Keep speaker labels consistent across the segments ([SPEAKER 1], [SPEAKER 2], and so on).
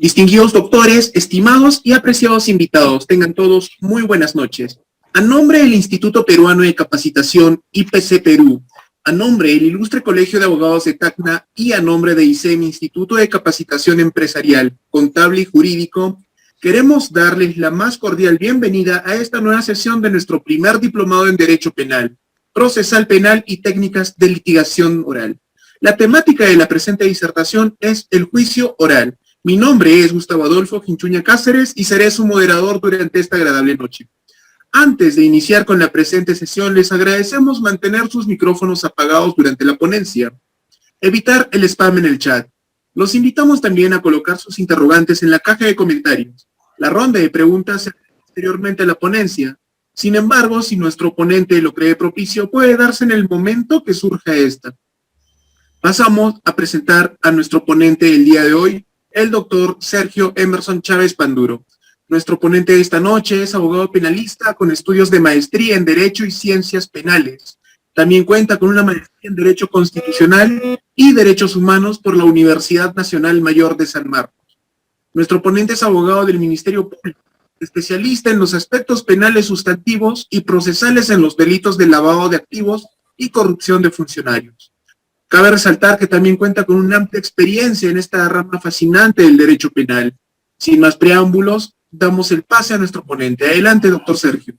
[SPEAKER 1] Distinguidos doctores, estimados y apreciados invitados, tengan todos muy buenas noches. A nombre del Instituto Peruano de Capacitación, IPC Perú, a nombre del Ilustre Colegio de Abogados de Tacna y a nombre de ICEM, Instituto de Capacitación Empresarial, Contable y Jurídico, queremos darles la más cordial bienvenida a esta nueva sesión de nuestro primer diplomado en Derecho Penal, Procesal Penal y Técnicas de Litigación Oral. La temática de la presente disertación es el juicio oral. Mi nombre es Gustavo Adolfo Quinchuña Cáceres y seré su moderador durante esta agradable noche. Antes de iniciar con la presente sesión, les agradecemos mantener sus micrófonos apagados durante la ponencia. Evitar el spam en el chat. Los invitamos también a colocar sus interrogantes en la caja de comentarios. La ronda de preguntas será posteriormente a la ponencia. Sin embargo, si nuestro ponente lo cree propicio, puede darse en el momento que surja esta. Pasamos a presentar a nuestro ponente del día de hoy, el doctor Sergio Emerson Chávez Panduro. Nuestro ponente de esta noche es abogado penalista con estudios de maestría en Derecho y Ciencias Penales. También cuenta con una maestría en Derecho Constitucional y Derechos Humanos por la Universidad Nacional Mayor de San Marcos. Nuestro ponente es abogado del Ministerio Público, especialista en los aspectos penales sustantivos y procesales en los delitos de lavado de activos y corrupción de funcionarios. Cabe resaltar que también cuenta con una amplia experiencia en esta rama fascinante del derecho penal. Sin más preámbulos, damos el pase a nuestro ponente. Adelante, doctor Sergio.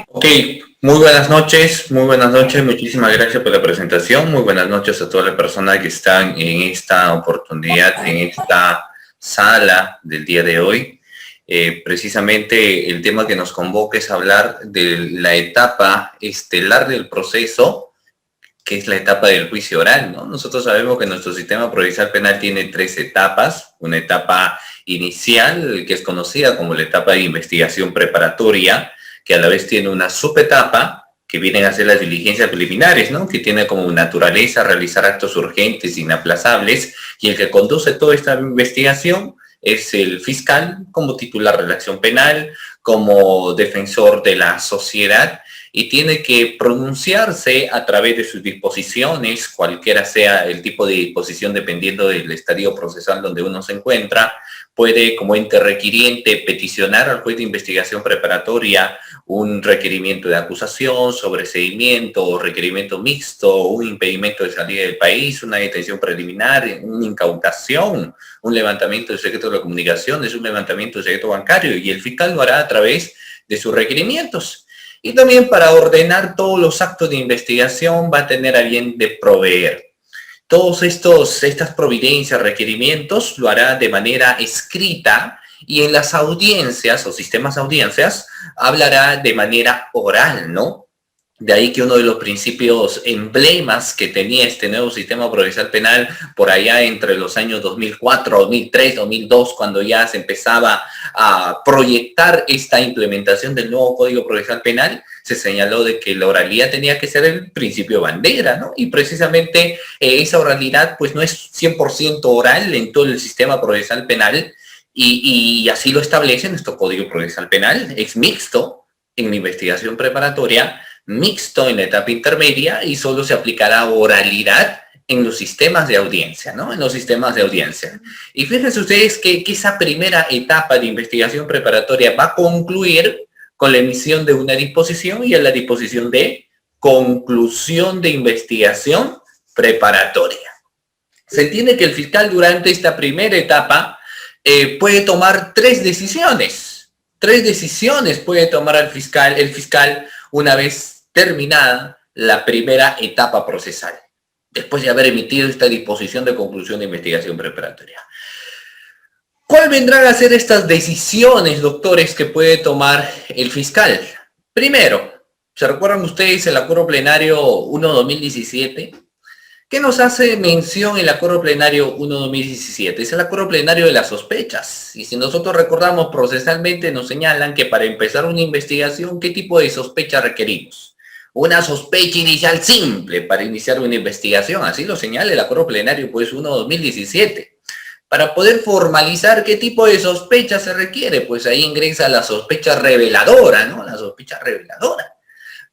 [SPEAKER 2] Ok, muy buenas noches, muchísimas gracias por la presentación, muy buenas noches a todas las personas que están en esta oportunidad, en esta sala del día de hoy. Precisamente el tema que nos convoca es hablar de la etapa estelar del proceso, que es la etapa del juicio oral, ¿no? Nosotros sabemos que nuestro sistema procesal penal tiene 3 etapas, una etapa inicial, que es conocida como la etapa de investigación preparatoria, que a la vez tiene una subetapa, que vienen a ser las diligencias preliminares, ¿no? Que tiene como naturaleza realizar actos urgentes, inaplazables, y el que conduce toda esta investigación es el fiscal como titular de la acción penal, como defensor de la sociedad, y tiene que pronunciarse a través de sus disposiciones, cualquiera sea el tipo de disposición dependiendo del estadio procesal donde uno se encuentra. Puede, como ente requiriente, peticionar al juez de investigación preparatoria un requerimiento de acusación, sobreseimiento o requerimiento mixto, un impedimento de salida del país, una detención preliminar, una incautación, un levantamiento del secreto de las comunicaciones, un levantamiento del secreto bancario, y el fiscal lo hará a través de sus requerimientos. Y también para ordenar todos los actos de investigación va a tener a bien de proveer. Todos estas providencias, requerimientos, lo hará de manera escrita, y en las audiencias o sistemas de audiencias hablará de manera oral, ¿no? De ahí que uno de los principios emblemas que tenía este nuevo sistema procesal penal por allá entre los años 2004, 2003, 2002, cuando ya se empezaba a proyectar esta implementación del nuevo Código Procesal Penal, se señaló de que la oralidad tenía que ser el principio bandera, ¿no? Y precisamente esa oralidad pues no es 100% oral en todo el sistema procesal penal, y así lo establece nuestro Código Procesal Penal. Es mixto en la investigación preparatoria, mixto en la etapa intermedia, y solo se aplicará oralidad en los sistemas de audiencia, ¿no? En los sistemas de audiencia. Y fíjense ustedes que esa primera etapa de investigación preparatoria va a concluir con la emisión de una disposición, y a la disposición de conclusión de investigación preparatoria. Se entiende que el fiscal durante esta primera etapa puede tomar 3 decisiones. 3 decisiones puede tomar el fiscal una vez terminada la primera etapa procesal, después de haber emitido esta disposición de conclusión de investigación preparatoria. ¿Cuál vendrán a ser estas decisiones, doctores, que puede tomar el fiscal? Primero, ¿se recuerdan ustedes el acuerdo plenario 1/2017? ¿Qué nos hace mención el acuerdo plenario 1/2017? Es el acuerdo plenario de las sospechas. Y si nosotros recordamos procesalmente, nos señalan que para empezar una investigación, ¿qué tipo de sospecha requerimos? Una sospecha inicial simple para iniciar una investigación. Así lo señala el acuerdo plenario pues 1/2017. Para poder formalizar qué tipo de sospecha se requiere, pues ahí ingresa la sospecha reveladora, ¿no? La sospecha reveladora.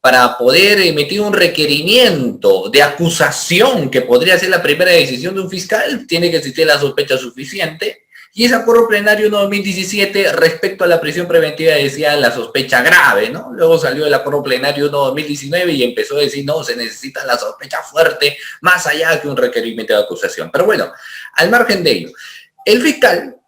[SPEAKER 2] Para poder emitir un requerimiento de acusación, que podría ser la primera decisión de un fiscal, tiene que existir la sospecha suficiente, Y ese acuerdo plenario 1/2017 respecto a la prisión preventiva decía la sospecha grave, ¿no? Luego salió el acuerdo plenario 1/2019 y empezó a decir, no, se necesita la sospecha fuerte, más allá que un requerimiento de acusación. Pero bueno, al margen de ello, el fiscal,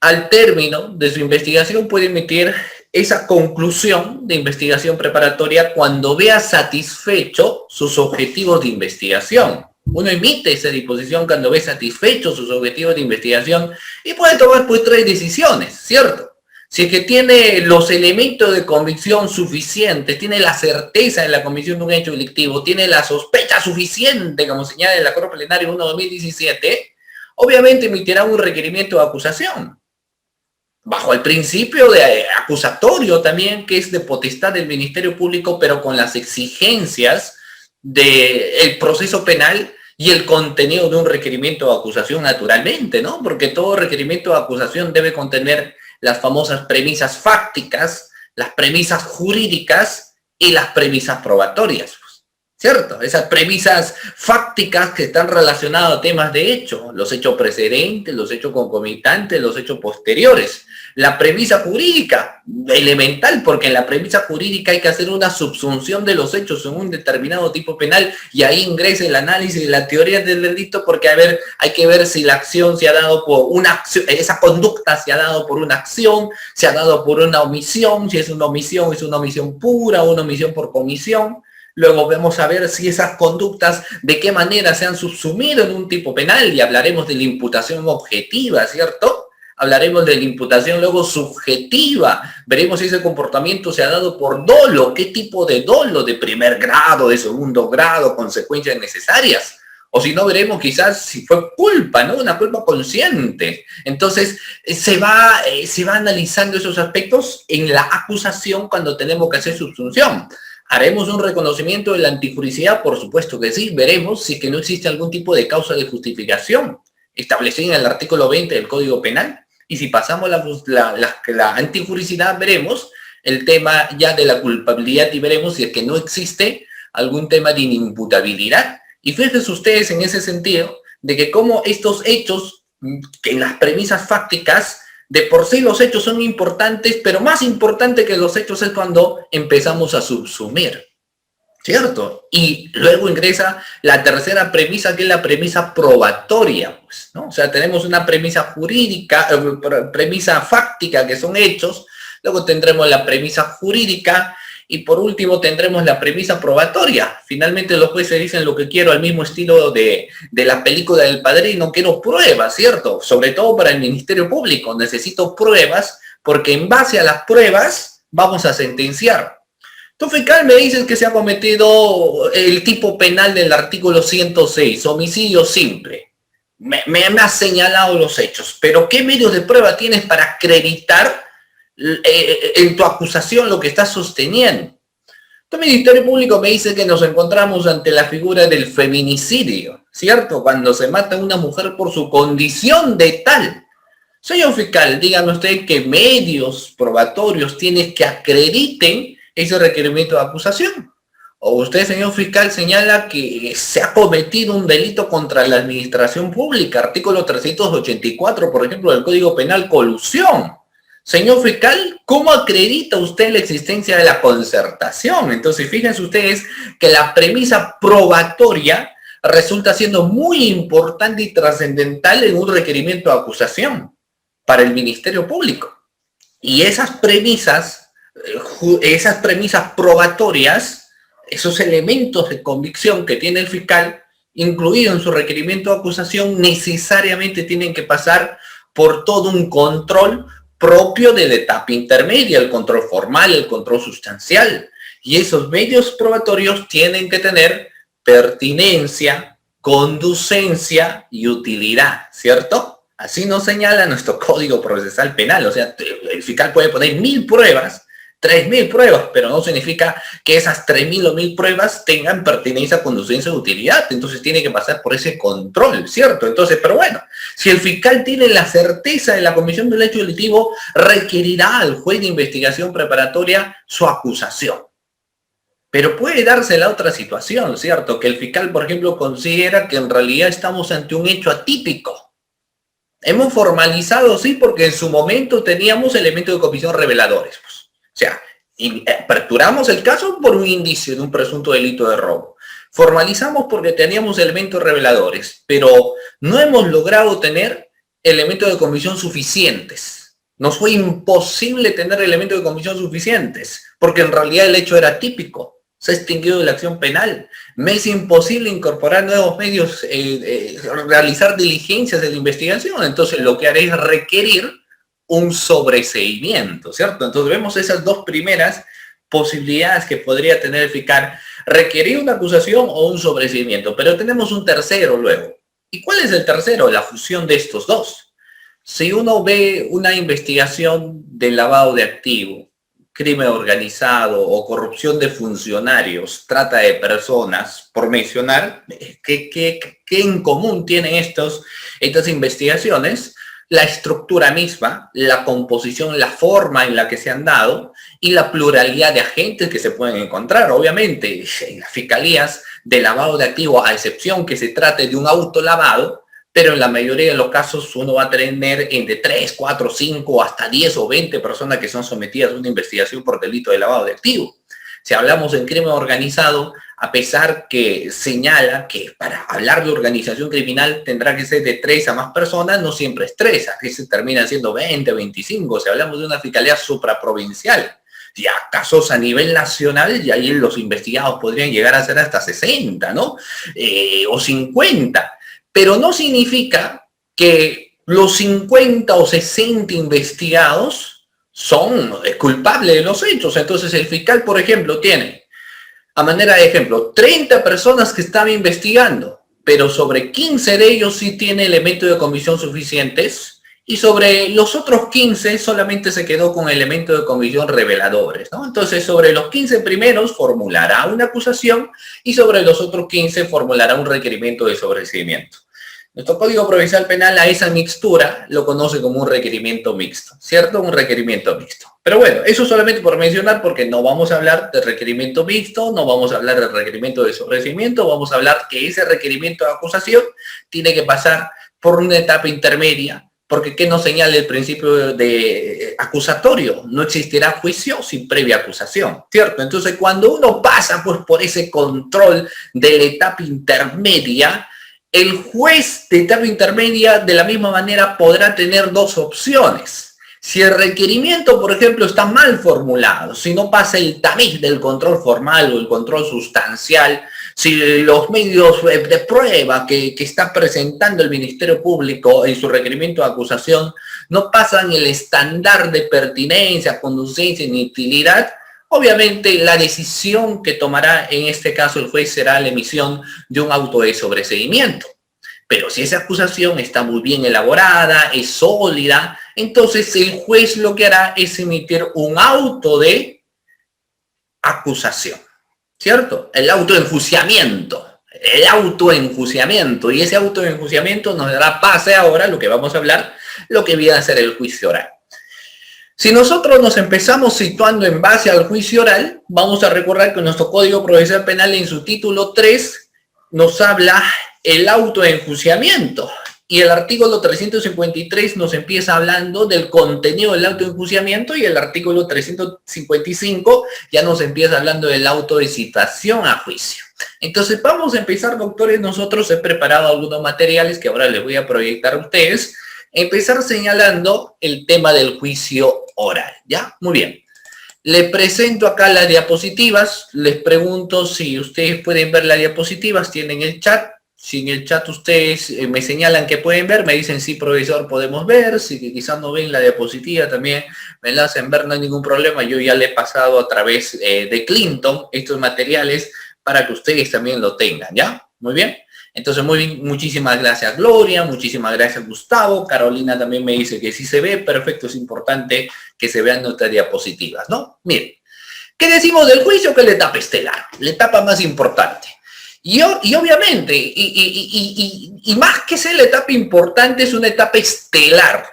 [SPEAKER 2] al término de su investigación, puede emitir esa conclusión de investigación preparatoria cuando vea satisfecho sus objetivos de investigación. Uno emite esa disposición cuando ve satisfechos sus objetivos de investigación y puede tomar pues 3 decisiones, ¿cierto? Si es que tiene los elementos de convicción suficientes, tiene la certeza de la comisión de un hecho delictivo, tiene la sospecha suficiente, como señala el acuerdo plenario 1/2017, obviamente emitirá un requerimiento de acusación, bajo el principio de acusatorio también, que es de potestad del Ministerio Público, pero con las exigencias del proceso penal y el contenido de un requerimiento de acusación naturalmente, ¿no? Porque todo requerimiento de acusación debe contener las famosas premisas fácticas, las premisas jurídicas y las premisas probatorias, ¿cierto? Esas premisas fácticas que están relacionadas a temas de hecho, los hechos precedentes, los hechos concomitantes, los hechos posteriores. La premisa jurídica, elemental, porque en la premisa jurídica hay que hacer una subsunción de los hechos en un determinado tipo penal y ahí ingresa el análisis de la teoría del delito, porque hay que ver si la acción se ha dado por una acción, esa conducta se ha dado por una acción, se ha dado por una omisión, si es una omisión pura o una omisión por comisión. Luego vamos a ver si esas conductas de qué manera se han subsumido en un tipo penal y hablaremos de la imputación objetiva, ¿cierto? Hablaremos de la imputación luego subjetiva, veremos si ese comportamiento se ha dado por dolo, qué tipo de dolo, de primer grado, de segundo grado, consecuencias necesarias. O si no, veremos quizás si fue culpa, ¿no? Una culpa consciente. Entonces, se va analizando esos aspectos en la acusación cuando tenemos que hacer subsunción. ¿Haremos un reconocimiento de la antijuricidad? Por supuesto que sí. Veremos si que no existe algún tipo de causa de justificación establecida en el artículo 20 del Código Penal. Y si pasamos la antijuricidad, veremos el tema ya de la culpabilidad y veremos si es que no existe algún tema de inimputabilidad. Y fíjense ustedes en ese sentido de que como estos hechos, que en las premisas fácticas, de por sí los hechos son importantes, pero más importante que los hechos es cuando empezamos a subsumir, ¿cierto? Y luego ingresa la tercera premisa, que es la premisa probatoria, pues, ¿no? O sea, tenemos una premisa jurídica, premisa fáctica, que son hechos, luego tendremos la premisa jurídica, y por último tendremos la premisa probatoria. Finalmente los jueces dicen lo que quiero, al mismo estilo de la película del Padrino, quiero pruebas, ¿cierto? Sobre todo para el Ministerio Público, necesito pruebas, porque en base a las pruebas vamos a sentenciar. Tú, fiscal, me dices que se ha cometido el tipo penal del artículo 106, homicidio simple. Me has señalado los hechos, pero ¿qué medios de prueba tienes para acreditar en tu acusación lo que estás sosteniendo? Tu Ministerio Público me dice que nos encontramos ante la figura del feminicidio, ¿cierto? Cuando se mata a una mujer por su condición de tal. Señor fiscal, dígame usted qué medios probatorios tienes que acrediten ese requerimiento de acusación. O usted, señor fiscal, señala que se ha cometido un delito contra la administración pública, artículo 384, por ejemplo, del Código Penal, colusión. Señor fiscal, ¿cómo acredita usted la existencia de la concertación? Entonces, fíjense ustedes que la premisa probatoria resulta siendo muy importante y trascendental en un requerimiento de acusación para el Ministerio Público. Y esas premisas probatorias, esos elementos de convicción que tiene el fiscal, incluido en su requerimiento de acusación, necesariamente tienen que pasar por todo un control propio de la etapa intermedia, el control formal, el control sustancial. Y esos medios probatorios tienen que tener pertinencia, conducencia y utilidad, ¿cierto? Así nos señala nuestro Código Procesal Penal. O sea, el fiscal puede poner 1000 pruebas, 3000 pruebas, pero no significa que esas 3000 o 1000 pruebas tengan pertinencia, conducencia y utilidad. Entonces tiene que pasar por ese control, ¿cierto? Entonces, pero bueno, si el fiscal tiene la certeza de la comisión del hecho delictivo, requerirá al juez de investigación preparatoria su acusación. Pero puede darse la otra situación, ¿cierto? Que el fiscal, por ejemplo, considera que en realidad estamos ante un hecho atípico. Hemos formalizado, sí, porque en su momento teníamos elementos de comisión reveladores. Pues. O sea, aperturamos el caso por un indicio de un presunto delito de robo. Formalizamos porque teníamos elementos reveladores, pero no hemos logrado tener elementos de comisión suficientes. Nos fue imposible tener elementos de comisión suficientes, porque en realidad el hecho era típico. Se ha extinguido de la acción penal. Me es imposible incorporar nuevos medios, realizar diligencias de la investigación. Entonces lo que haré es requerir un sobreseimiento, ¿cierto? Entonces vemos esas dos primeras posibilidades que podría tener el fiscal: requerir una acusación o un sobreseimiento. Pero tenemos un tercero luego. ¿Y cuál es el tercero? La fusión de estos dos. Si uno ve una investigación de lavado de activos, crimen organizado o corrupción de funcionarios, trata de personas, por mencionar, ¿qué en común tienen estas investigaciones? La estructura misma, la composición, la forma en la que se han dado y la pluralidad de agentes que se pueden encontrar. Obviamente, en las fiscalías de lavado de activos, a excepción que se trate de un autolavado, pero en la mayoría de los casos uno va a tener entre 3, 4, 5, hasta 10 o 20 personas que son sometidas a una investigación por delito de lavado de activos. Si hablamos en crimen organizado, a pesar que señala que para hablar de organización criminal tendrá que ser de 3 a más personas, no siempre es 3, aquí se termina siendo 20, 25. Si hablamos de una fiscalía supraprovincial, ya casos a nivel nacional, y ahí los investigados podrían llegar a ser hasta 60, ¿no? O 50. Pero no significa que los 50 o 60 investigados son culpables de los hechos. Entonces el fiscal, por ejemplo, tiene, a manera de ejemplo, 30 personas que están investigando, pero sobre 15 de ellos sí tiene elementos de comisión suficientes, y sobre los otros 15 solamente se quedó con elementos de comisión reveladores, ¿no? Entonces, sobre los 15 primeros formulará una acusación y sobre los otros 15 formulará un requerimiento de sobreseimiento. Nuestro Código Procesal Penal a esa mixtura lo conoce como un requerimiento mixto, ¿cierto? Un requerimiento mixto. Pero bueno, eso solamente por mencionar, porque no vamos a hablar de requerimiento mixto, no vamos a hablar de requerimiento de sobreseimiento, vamos a hablar que ese requerimiento de acusación tiene que pasar por una etapa intermedia, porque ¿qué nos señala el principio de acusatorio? No existirá juicio sin previa acusación, ¿cierto? Entonces, cuando uno pasa pues, por ese control de la etapa intermedia, el juez de etapa intermedia de la misma manera podrá tener dos opciones. Si el requerimiento, por ejemplo, está mal formulado, si no pasa el tamiz del control formal o el control sustancial, si los medios de prueba que está presentando el Ministerio Público en su requerimiento de acusación no pasan el estándar de pertinencia, conducencia ni utilidad, obviamente la decisión que tomará en este caso el juez será la emisión de un auto de sobreseimiento. Pero si esa acusación está muy bien elaborada, es sólida, entonces el juez lo que hará es emitir un auto de acusación, ¿cierto? El autoenjuiciamiento. Y ese autoenjuiciamiento nos dará pase ahora, lo que vamos a hablar, lo que viene a ser el juicio oral. Si nosotros nos empezamos situando en base al juicio oral, vamos a recordar que nuestro Código Procesal Penal en su título 3 nos habla el autoenjuiciamiento y el artículo 353 nos empieza hablando del contenido del autoenjuiciamiento y el artículo 355 ya nos empieza hablando del auto de citación a juicio. Entonces vamos a empezar, doctores, nosotros he preparado algunos materiales que ahora les voy a proyectar a ustedes, empezar señalando el tema del juicio oral, ¿ya? Muy bien. Les presento acá las diapositivas, les pregunto si ustedes pueden ver las diapositivas, tienen el chat. Si en el chat ustedes me señalan que pueden ver, me dicen sí, profesor, podemos ver. Si quizás no ven la diapositiva, también me la hacen ver, no hay ningún problema. Yo ya le he pasado a través de Clinton estos materiales para que ustedes también lo tengan, ¿ya? Muy bien. Entonces, muy bien, muchísimas gracias, Gloria, muchísimas gracias, Gustavo. Carolina también me dice que sí se ve, perfecto, es importante que se vean nuestras diapositivas, ¿no? Miren, ¿qué decimos del juicio? Que es la etapa estelar, la etapa más importante. Y obviamente, y más que ser la etapa importante, es una etapa estelar.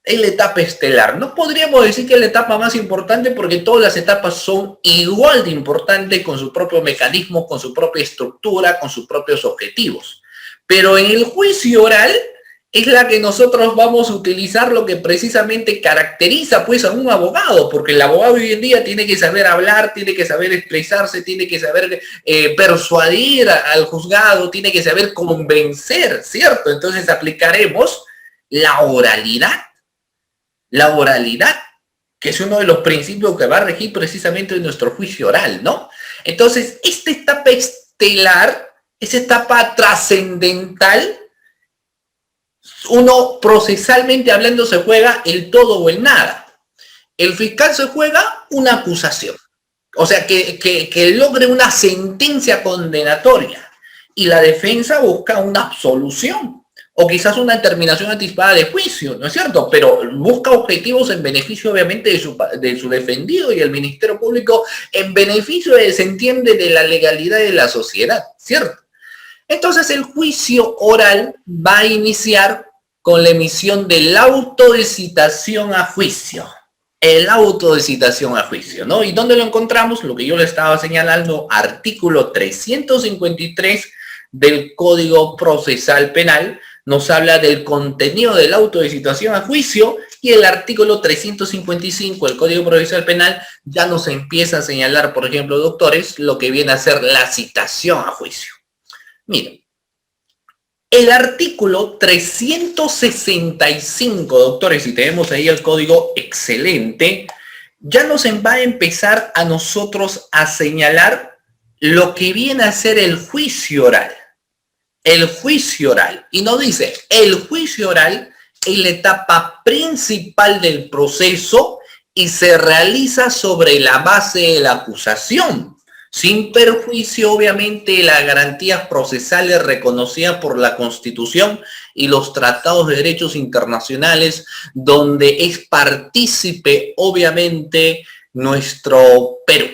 [SPEAKER 2] Es la etapa estelar. No podríamos decir que es la etapa más importante porque todas las etapas son igual de importantes con su propio mecanismo, con su propia estructura, con sus propios objetivos. Pero en el juicio oral es la que nosotros vamos a utilizar, lo que precisamente caracteriza pues a un abogado, porque el abogado hoy en día tiene que saber hablar, tiene que saber expresarse, tiene que saber persuadir al juzgado, tiene que saber convencer, ¿cierto? Entonces aplicaremos la oralidad, que es uno de los principios que va a regir precisamente nuestro juicio oral, ¿no? Entonces, esta etapa estelar, esa etapa trascendental, uno procesalmente hablando se juega el todo o el nada. El fiscal se juega una acusación, o sea, que logre una sentencia condenatoria, y la defensa busca una absolución, o quizás una determinación anticipada de juicio, ¿no es cierto? Pero busca objetivos en beneficio, obviamente, de su defendido, y el Ministerio Público en beneficio, se entiende, de la legalidad de la sociedad, ¿cierto? Entonces el juicio oral va a iniciar con la emisión del auto de citación a juicio. El auto de citación a juicio, ¿no? ¿Y dónde lo encontramos? Lo que yo le estaba señalando, artículo 353 del Código Procesal Penal, nos habla del contenido del auto de citación a juicio, y el artículo 355 del Código Procesal Penal ya nos empieza a señalar, por ejemplo, doctores, lo que viene a ser la citación a juicio. Miren, el artículo 365, doctores, si tenemos ahí el código, excelente, ya nos va a empezar a nosotros a señalar lo que viene a ser el juicio oral. El juicio oral. Y nos dice, el juicio oral es la etapa principal del proceso y se realiza sobre la base de la acusación, sin perjuicio, obviamente, de las garantías procesales reconocidas por la Constitución y los tratados de derechos internacionales, donde es partícipe, obviamente, nuestro Perú.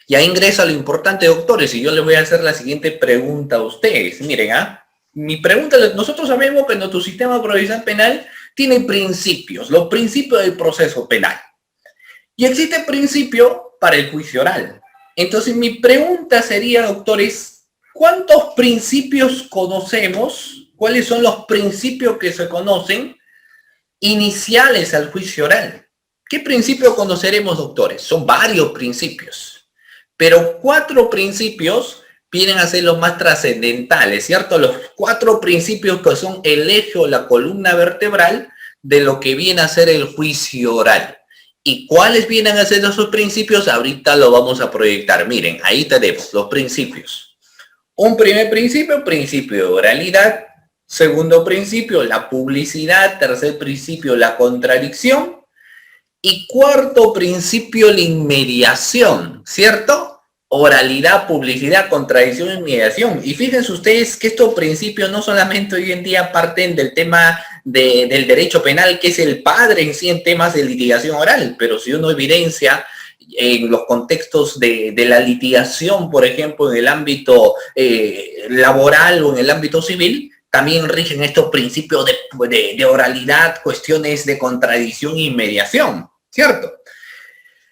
[SPEAKER 2] Ya ingresa lo importante, doctores, y yo les voy a hacer la siguiente pregunta a ustedes. Miren, mi pregunta, nosotros sabemos que nuestro sistema procesal penal tiene principios, los principios del proceso penal. Y existe principio para el juicio oral. Entonces, mi pregunta sería, doctores, ¿cuántos principios conocemos? ¿Cuáles son los principios que se conocen iniciales al juicio oral? ¿Qué principio conoceremos, doctores? Son varios principios, pero 4 principios vienen a ser los más trascendentales, ¿cierto? Los 4 principios que son el eje o la columna vertebral de lo que viene a ser el juicio oral. ¿Y cuáles vienen a ser esos principios? Ahorita lo vamos a proyectar. Miren, ahí tenemos los principios. Un primer principio, principio de oralidad. Segundo principio, la publicidad. Tercer principio, la contradicción. Y cuarto principio, la inmediación, ¿cierto? Oralidad, publicidad, contradicción y inmediación. Y fíjense ustedes que estos principios no solamente hoy en día parten del tema del derecho penal, que es el padre en sí en temas de litigación oral, pero si uno evidencia en los contextos de la litigación, por ejemplo, en el ámbito laboral o en el ámbito civil, también rigen estos principios de oralidad, cuestiones de contradicción e inmediación, ¿cierto?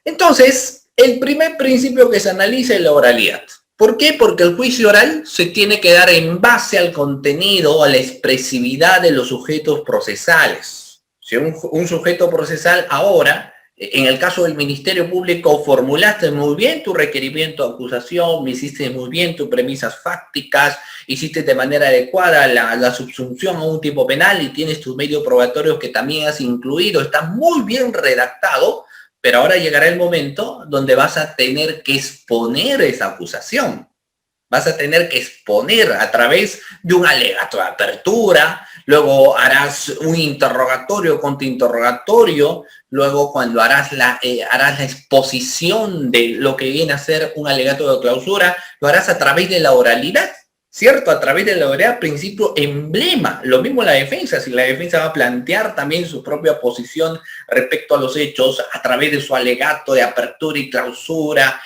[SPEAKER 2] Entonces, el primer principio que se analiza es la oralidad. ¿Por qué? Porque el juicio oral se tiene que dar en base al contenido, a la expresividad de los sujetos procesales. Si un sujeto procesal ahora, en el caso del Ministerio Público, formulaste muy bien tu requerimiento de acusación, hiciste muy bien tus premisas fácticas, hiciste de manera adecuada la subsunción a un tipo penal y tienes tus medios probatorios que también has incluido, está muy bien redactado. Pero ahora llegará el momento donde vas a tener que exponer esa acusación. Vas a tener que exponer a través de un alegato de apertura, luego harás un interrogatorio, contrainterrogatorio, luego cuando harás la exposición de lo que viene a ser un alegato de clausura, lo harás a través de la oralidad, ¿cierto? A través de la oralidad, principio emblema. Lo mismo la defensa, si la defensa va a plantear también su propia posición respecto a los hechos a través de su alegato de apertura y clausura,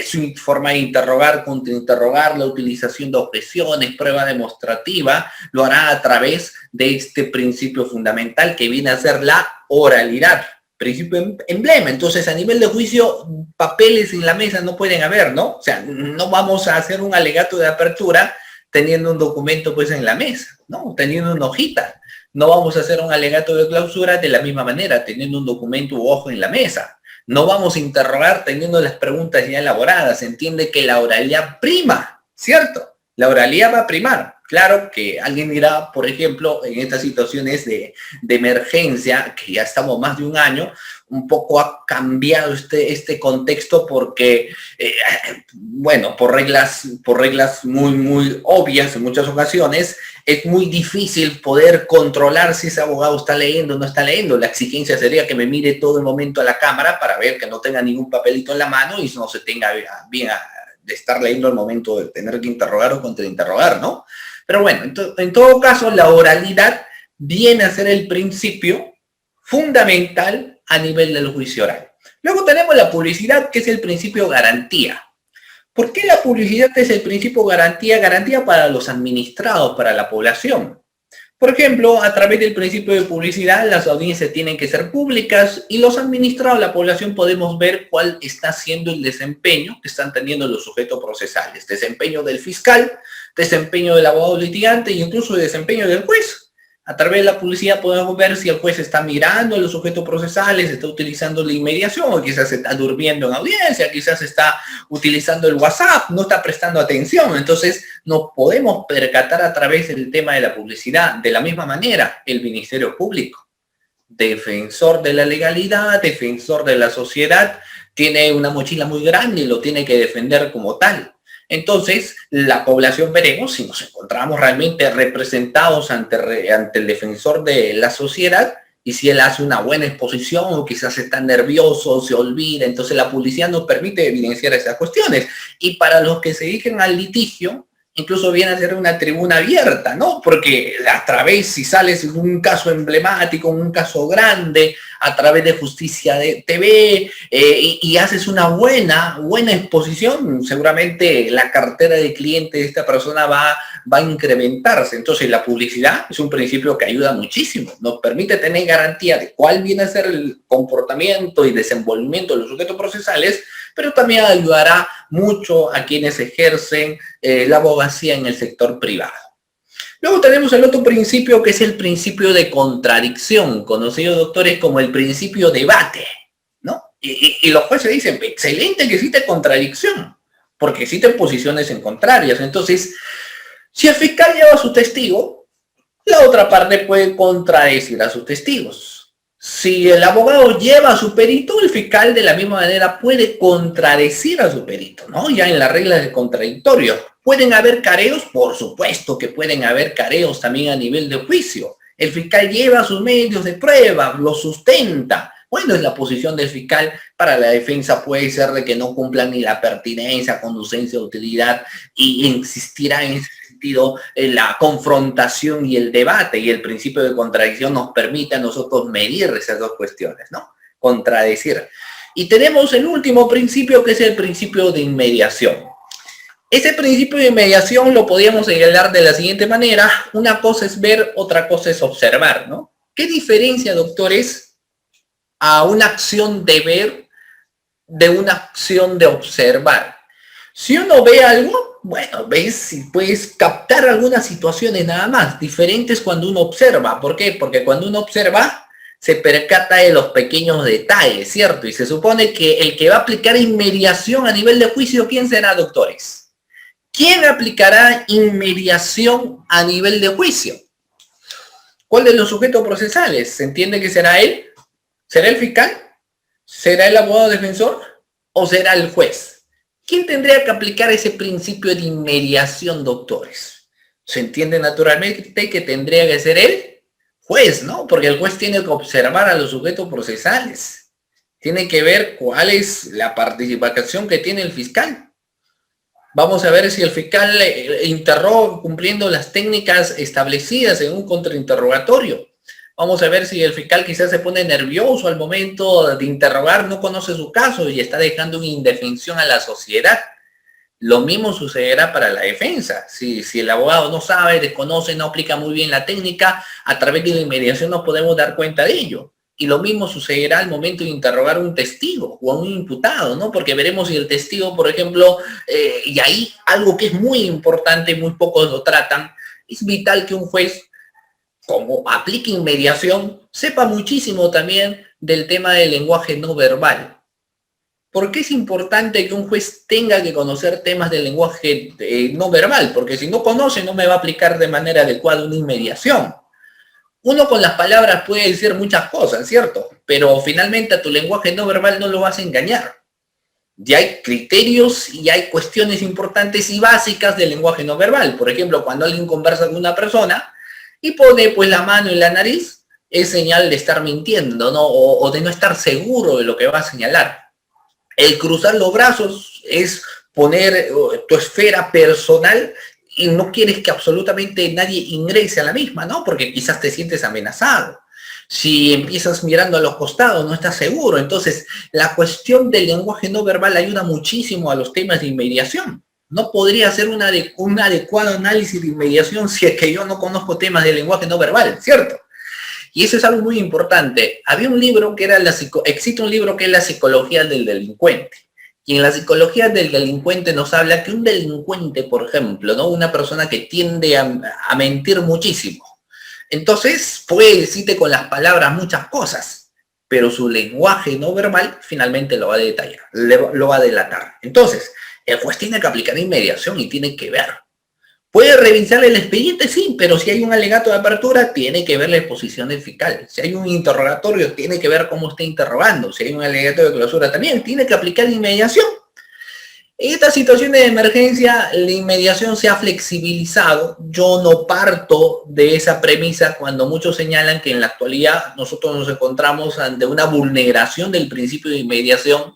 [SPEAKER 2] su forma de interrogar, contrainterrogar, la utilización de objeciones, prueba demostrativa, lo hará a través de este principio fundamental que viene a ser la oralidad. Principio emblema. Entonces, a nivel de juicio, papeles en la mesa no pueden haber, ¿no? O sea, no vamos a hacer un alegato de apertura teniendo un documento pues en la mesa, ¿no? Teniendo una hojita. No vamos a hacer un alegato de clausura de la misma manera, teniendo un documento u hoja en la mesa. No vamos a interrogar teniendo las preguntas ya elaboradas. Se entiende que la oralidad prima, ¿cierto? La oralidad va a primar. Claro que alguien dirá, por ejemplo, en estas situaciones de emergencia, que ya estamos más de un año, un poco ha cambiado este contexto porque, bueno, por reglas muy obvias en muchas ocasiones, es muy difícil poder controlar si ese abogado está leyendo o no está leyendo. La exigencia sería que me mire todo el momento a la cámara para ver que no tenga ningún papelito en la mano y no se tenga bien de estar leyendo al momento de tener que interrogar o contrainterrogar, ¿no? Pero bueno, en todo caso, la oralidad viene a ser el principio fundamental a nivel del juicio oral. Luego tenemos la publicidad, que es el principio garantía. ¿Por qué la publicidad es el principio garantía? Garantía para los administrados, para la población. Por ejemplo, a través del principio de publicidad, las audiencias tienen que ser públicas y los administrados, la población, podemos ver cuál está siendo el desempeño que están teniendo los sujetos procesales. Desempeño del fiscal, desempeño del abogado litigante e incluso el desempeño del juez. A través de la publicidad podemos ver si el juez está mirando a los sujetos procesales, está utilizando la inmediación, o quizás está durmiendo en audiencia, quizás está utilizando el WhatsApp, no está prestando atención. Entonces, nos podemos percatar a través del tema de la publicidad. De la misma manera, el Ministerio Público, defensor de la legalidad, defensor de la sociedad, tiene una mochila muy grande y lo tiene que defender como tal. Entonces, la población veremos si nos encontramos realmente representados ante el defensor de la sociedad y si él hace una buena exposición o quizás está nervioso, se olvida. Entonces, la publicidad nos permite evidenciar esas cuestiones. Y para los que se dediquen al litigio, incluso viene a ser una tribuna abierta, ¿no? Porque a través, si sales en un caso emblemático, un caso grande, a través de Justicia de TV, y haces una buena exposición, seguramente la cartera de clientes de esta persona va a incrementarse. Entonces, la publicidad es un principio que ayuda muchísimo. Nos permite tener garantía de cuál viene a ser el comportamiento y desenvolvimiento de los sujetos procesales, pero también ayudará mucho a quienes ejercen la abogacía en el sector privado. Luego tenemos el otro principio, que es el principio de contradicción, conocido, doctores, como el principio de debate, ¿no? Y los jueces dicen, excelente que existe contradicción, porque existen posiciones en contrarias. Entonces, si el fiscal lleva a su testigo, la otra parte puede contradecir a sus testigos. Si el abogado lleva a su perito, el fiscal de la misma manera puede contradecir a su perito, ¿no? Ya en las reglas de contradictorio. ¿Pueden haber careos? Por supuesto que pueden haber careos también a nivel de juicio. El fiscal lleva sus medios de prueba, los sustenta. Bueno, es la posición del fiscal. Para la defensa puede ser de que no cumplan ni la pertinencia, conducencia, utilidad, y insistirá en ese sentido en la confrontación y el debate, y el principio de contradicción nos permite a nosotros medir esas dos cuestiones, ¿no? Contradecir. Y tenemos el último principio, que es el principio de inmediación. Ese principio de inmediación lo podríamos señalar de la siguiente manera: una cosa es ver, otra cosa es observar, ¿no? ¿Qué diferencia, doctores, a una acción de ver de una acción de observar? Si uno ve algo, bueno, ves si puedes captar algunas situaciones nada más, diferentes cuando uno observa. ¿Por qué? Porque cuando uno observa, se percata de los pequeños detalles, ¿cierto? Y se supone que el que va a aplicar inmediación a nivel de juicio, ¿quién será, doctores? ¿Quién aplicará inmediación a nivel de juicio? ¿Cuál de los sujetos procesales? ¿Se entiende que será él? ¿Será el fiscal? ¿Será el abogado defensor? ¿O será el juez? ¿Quién tendría que aplicar ese principio de inmediación, doctores? Se entiende naturalmente que tendría que ser el juez, ¿no? Porque el juez tiene que observar a los sujetos procesales. Tiene que ver cuál es la participación que tiene el fiscal. Vamos a ver si el fiscal interroga cumpliendo las técnicas establecidas en un contrainterrogatorio. Vamos a ver si el fiscal quizás se pone nervioso al momento de interrogar, no conoce su caso y está dejando una indefensión a la sociedad. Lo mismo sucederá para la defensa. Si el abogado no sabe, desconoce, no aplica muy bien la técnica, a través de la inmediación nos podemos dar cuenta de ello. Y lo mismo sucederá al momento de interrogar a un testigo o a un imputado, ¿no? Porque veremos si el testigo, por ejemplo, y ahí algo que es muy importante, muy pocos lo tratan, es vital que un juez como aplique inmediación, sepa muchísimo también del tema del lenguaje no verbal. ¿Por qué es importante que un juez tenga que conocer temas del lenguaje no verbal? Porque si no conoce, no me va a aplicar de manera adecuada una inmediación. Uno con las palabras puede decir muchas cosas, ¿cierto? Pero finalmente a tu lenguaje no verbal no lo vas a engañar. Ya hay criterios y hay cuestiones importantes y básicas del lenguaje no verbal. Por ejemplo, cuando alguien conversa con una persona y pone pues la mano en la nariz, es señal de estar mintiendo, ¿no? O de no estar seguro de lo que va a señalar. El cruzar los brazos es poner tu esfera personal y no quieres que absolutamente nadie ingrese a la misma, ¿no? Porque quizás te sientes amenazado. Si empiezas mirando a los costados, no estás seguro. Entonces, la cuestión del lenguaje no verbal ayuda muchísimo a los temas de inmediación. No podría hacer un adecuado análisis de inmediación si es que yo no conozco temas de lenguaje no verbal, ¿cierto? Y eso es algo muy importante. Había un libro que era existe un libro que es La psicología del delincuente. Y en la psicología del delincuente nos habla que un delincuente, por ejemplo, ¿no? Una persona que tiende a mentir muchísimo. Entonces puede decirte con las palabras muchas cosas, pero su lenguaje no verbal finalmente lo va a detallar, lo va a delatar. Entonces, el juez tiene que aplicar inmediación y tiene que ver. ¿Puede revisar el expediente? Sí, pero si hay un alegato de apertura, tiene que ver la exposición del fiscal. Si hay un interrogatorio, tiene que ver cómo está interrogando. Si hay un alegato de clausura también, tiene que aplicar inmediación. En esta situación de emergencia, la inmediación se ha flexibilizado. Yo no parto de esa premisa cuando muchos señalan que en la actualidad nosotros nos encontramos ante una vulneración del principio de inmediación,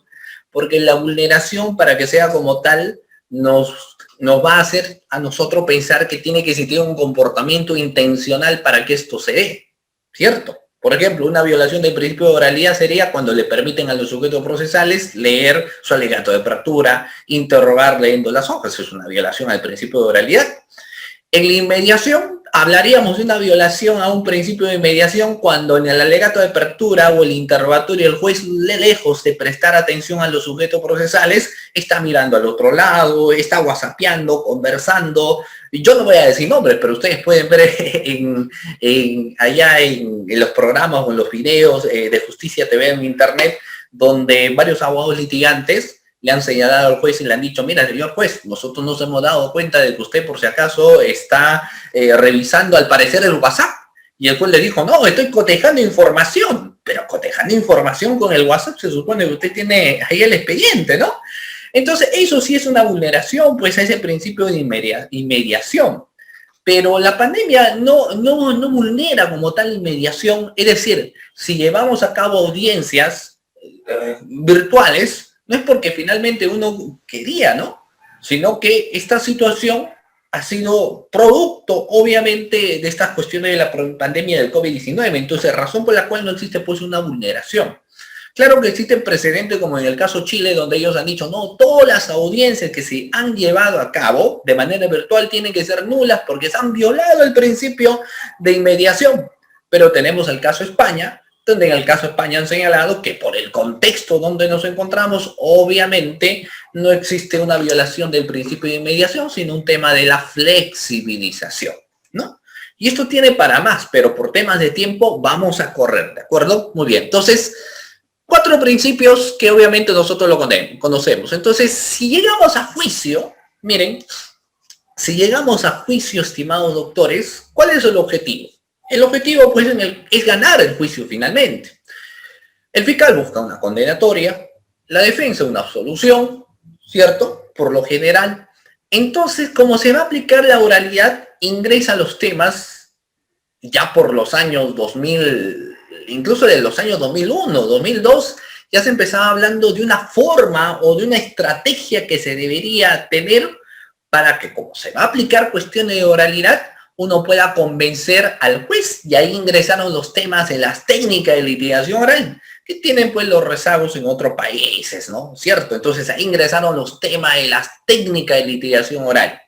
[SPEAKER 2] porque la vulneración, para que sea como tal, nos va a hacer a nosotros pensar que tiene que existir un comportamiento intencional para que esto se dé, ¿cierto? Por ejemplo, una violación del principio de oralidad sería cuando le permiten a los sujetos procesales leer su alegato de apertura, interrogar leyendo las hojas. Es una violación al principio de oralidad. En la inmediación, hablaríamos de una violación a un principio de inmediación cuando en el alegato de apertura o el interrogatorio el juez, lejos de prestar atención a los sujetos procesales, está mirando al otro lado, está whatsappeando, conversando. Yo no voy a decir nombres, pero ustedes pueden ver allá en los programas o en los videos de Justicia TV en internet, donde varios abogados litigantes le han señalado al juez y le han dicho, mira, señor juez, nosotros nos hemos dado cuenta de que usted por si acaso está revisando al parecer el WhatsApp. Y el juez le dijo, no, estoy cotejando información. Pero cotejando información con el WhatsApp se supone que usted tiene ahí el expediente, ¿no? Entonces, eso sí es una vulneración, pues, a ese principio de inmediación. Pero la pandemia no vulnera como tal inmediación. Es decir, si llevamos a cabo audiencias virtuales, no es porque finalmente uno quería, ¿no? Sino que esta situación ha sido producto, obviamente, de estas cuestiones de la pandemia del COVID-19. Entonces, razón por la cual no existe, pues, una vulneración. Claro que existen precedentes, como en el caso Chile, donde ellos han dicho, no, todas las audiencias que se han llevado a cabo de manera virtual tienen que ser nulas porque se han violado el principio de inmediación. Pero tenemos el caso España, donde en el caso España han señalado que por el contexto donde nos encontramos, obviamente no existe una violación del principio de inmediación, sino un tema de la flexibilización, ¿no? Y esto tiene para más, pero por temas de tiempo vamos a correr, ¿de acuerdo? Muy bien, entonces, 4 principios que obviamente nosotros lo conocemos. Entonces, si llegamos a juicio, miren, si llegamos a juicio, estimados doctores, ¿cuál es el objetivo? El objetivo, pues, es ganar el juicio finalmente. El fiscal busca una condenatoria, la defensa una absolución, ¿cierto? Por lo general. Entonces, como se va a aplicar la oralidad, ingresa a los temas ya por los años 2000, incluso de los años 2001, 2002, ya se empezaba hablando de una forma o de una estrategia que se debería tener para que, como se va a aplicar cuestiones de oralidad, uno pueda convencer al juez. Y ahí ingresaron los temas de las técnicas de litigación oral, que tienen pues los rezagos en otros países, ¿no? ¿Cierto? Entonces ahí ingresaron los temas de las técnicas de litigación oral.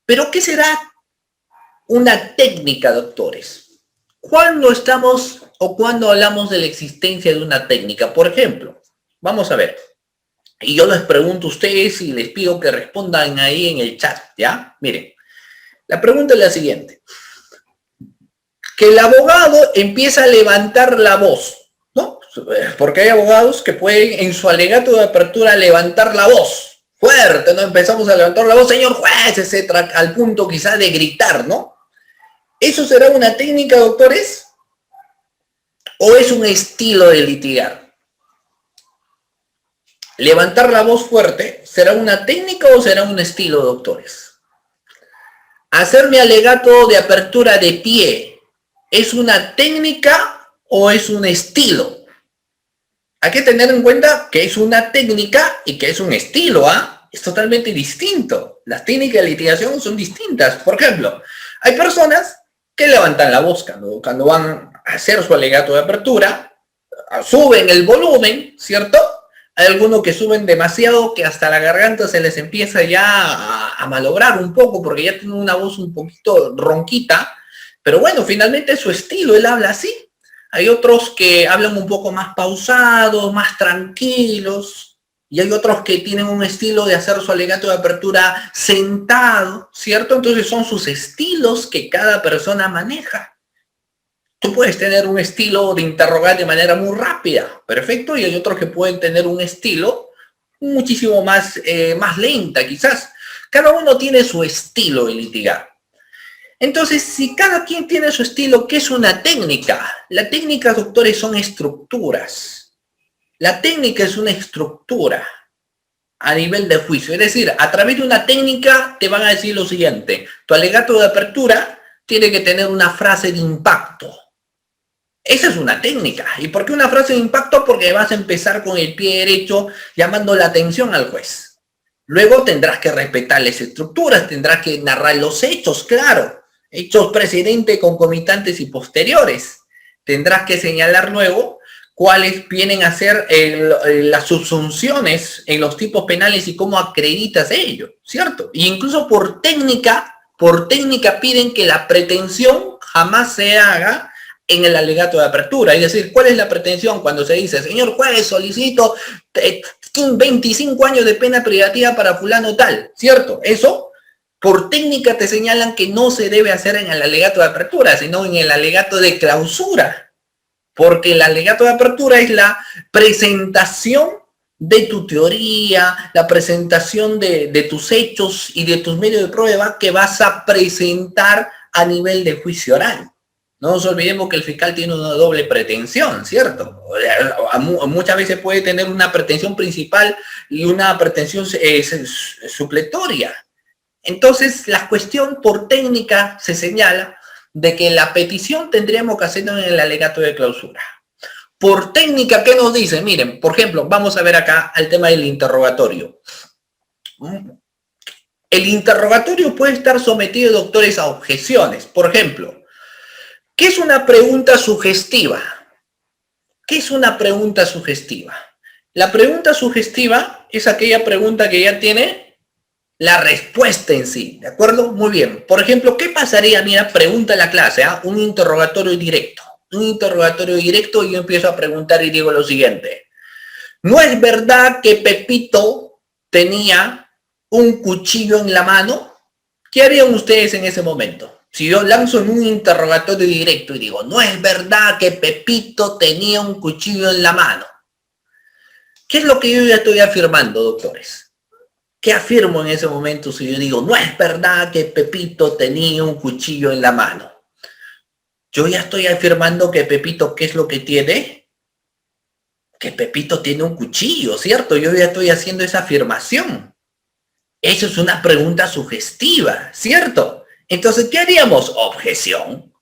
[SPEAKER 2] ¿Pero qué será una técnica, doctores? ¿Cuándo estamos o cuándo hablamos de la existencia de una técnica? Por ejemplo, vamos a ver. Y yo les pregunto a ustedes y les pido que respondan ahí en el chat, ¿ya? Miren. La pregunta es la siguiente. que el abogado empieza a levantar la voz, ¿no? Porque hay abogados que pueden en su alegato de apertura levantar la voz fuerte, ¿no? Empezamos a levantar la voz, señor juez, etcétera, al punto quizás de gritar, ¿no? ¿Eso será una técnica, doctores? ¿O es un estilo de litigar? ¿Levantar la voz fuerte será una técnica o será un estilo, doctores? ¿Hacer mi alegato de apertura de pie es una técnica o es un estilo? Hay que tener en cuenta que es una técnica y que es un estilo, ¿ah? Es totalmente distinto. Las técnicas de litigación son distintas. Por ejemplo, hay personas que levantan la voz cuando van a hacer su alegato de apertura, suben el volumen, ¿cierto? Hay algunos que suben demasiado que hasta la garganta se les empieza ya a malograr un poco porque ya tienen una voz un poquito ronquita, pero bueno, finalmente es su estilo, él habla así. Hay otros que hablan un poco más pausados, más tranquilos, y hay otros que tienen un estilo de hacer su alegato de apertura sentado, ¿cierto? Entonces son sus estilos que cada persona maneja. Tú puedes tener un estilo de interrogar de manera muy rápida, perfecto, y hay otros que pueden tener un estilo muchísimo más lenta, quizás. Cada uno tiene su estilo de litigar. Entonces, si cada quien tiene su estilo, ¿qué es una técnica? La técnica, doctores, son estructuras. La técnica es una estructura a nivel de juicio. Es decir, a través de una técnica te van a decir lo siguiente. Tu alegato de apertura tiene que tener una frase de impacto. Esa es una técnica. ¿Y por qué una frase de impacto? Porque vas a empezar con el pie derecho llamando la atención al juez. Luego tendrás que respetar las estructuras, tendrás que narrar los hechos, claro. Hechos precedentes, concomitantes y posteriores. Tendrás que señalar luego cuáles vienen a ser las subsunciones en los tipos penales y cómo acreditas ello, ¿cierto? Y incluso por técnica piden que la pretensión jamás se haga en el alegato de apertura. Es decir, ¿cuál es la pretensión cuando se dice, señor juez, solicito 25 años de pena privativa para fulano tal, ¿cierto? Eso por técnica te señalan que no se debe hacer en el alegato de apertura, sino en el alegato de clausura. Porque el alegato de apertura es la presentación de tu teoría, la presentación de tus hechos y de tus medios de prueba que vas a presentar a nivel de juicio oral. No nos olvidemos que el fiscal tiene una doble pretensión, ¿cierto? Muchas veces puede tener una pretensión principal y una pretensión supletoria. Entonces, la cuestión por técnica se señala de que la petición tendríamos que hacerlo en el alegato de clausura. Por técnica, ¿qué nos dice? Miren, por ejemplo, vamos a ver acá al tema del interrogatorio. El interrogatorio puede estar sometido, doctores, a objeciones. Por ejemplo, ¿qué es una pregunta sugestiva? ¿Qué es una pregunta sugestiva? La pregunta sugestiva es aquella pregunta que ya tiene la respuesta en sí, ¿de acuerdo? Muy bien. Por ejemplo, ¿qué pasaría? Mira, pregunta la clase, un interrogatorio directo. Un interrogatorio directo y yo empiezo a preguntar y digo lo siguiente. ¿No es verdad que Pepito tenía un cuchillo en la mano? ¿Qué harían ustedes en ese momento? Si yo lanzo en un interrogatorio directo y digo, ¿no es verdad que Pepito tenía un cuchillo en la mano? ¿Qué es lo que yo ya estoy afirmando, doctores? ¿Qué afirmo en ese momento si yo digo, no es verdad que Pepito tenía un cuchillo en la mano? Yo ya estoy afirmando que Pepito, ¿qué es lo que tiene? Que Pepito tiene un cuchillo, ¿cierto? Yo ya estoy haciendo esa afirmación. Eso es una pregunta sugestiva, ¿cierto? Entonces, ¿qué haríamos? Objeción.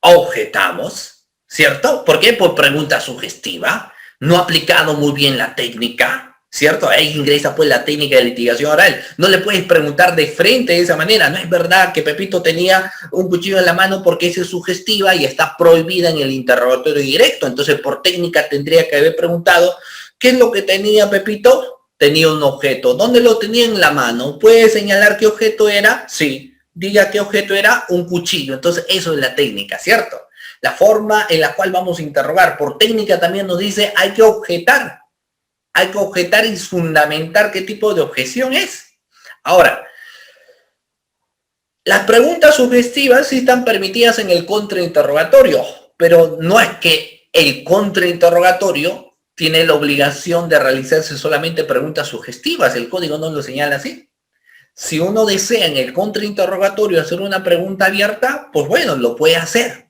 [SPEAKER 2] Objetamos, ¿cierto? ¿Por qué? Por pregunta sugestiva. No ha aplicado muy bien la técnica, ¿cierto? Ahí ingresa pues la técnica de litigación oral. No le puedes preguntar de frente de esa manera. No es verdad que Pepito tenía un cuchillo en la mano porque esa es sugestiva y está prohibida en el interrogatorio directo. Entonces, por técnica tendría que haber preguntado, ¿qué es lo que tenía Pepito? Tenía un objeto. ¿Dónde lo tenía? En la mano. ¿Puede señalar qué objeto era? Sí. Diga qué objeto era, un cuchillo. Entonces, eso es la técnica, ¿cierto? La forma en la cual vamos a interrogar. Por técnica también nos dice, hay que objetar. Hay que objetar y fundamentar qué tipo de objeción es. Ahora, Las preguntas sugestivas sí están permitidas en el contrainterrogatorio, pero no es que el contrainterrogatorio tiene la obligación de realizarse solamente preguntas sugestivas, el código no lo señala así. Si uno desea en el contrainterrogatorio hacer una pregunta abierta, pues bueno, lo puede hacer.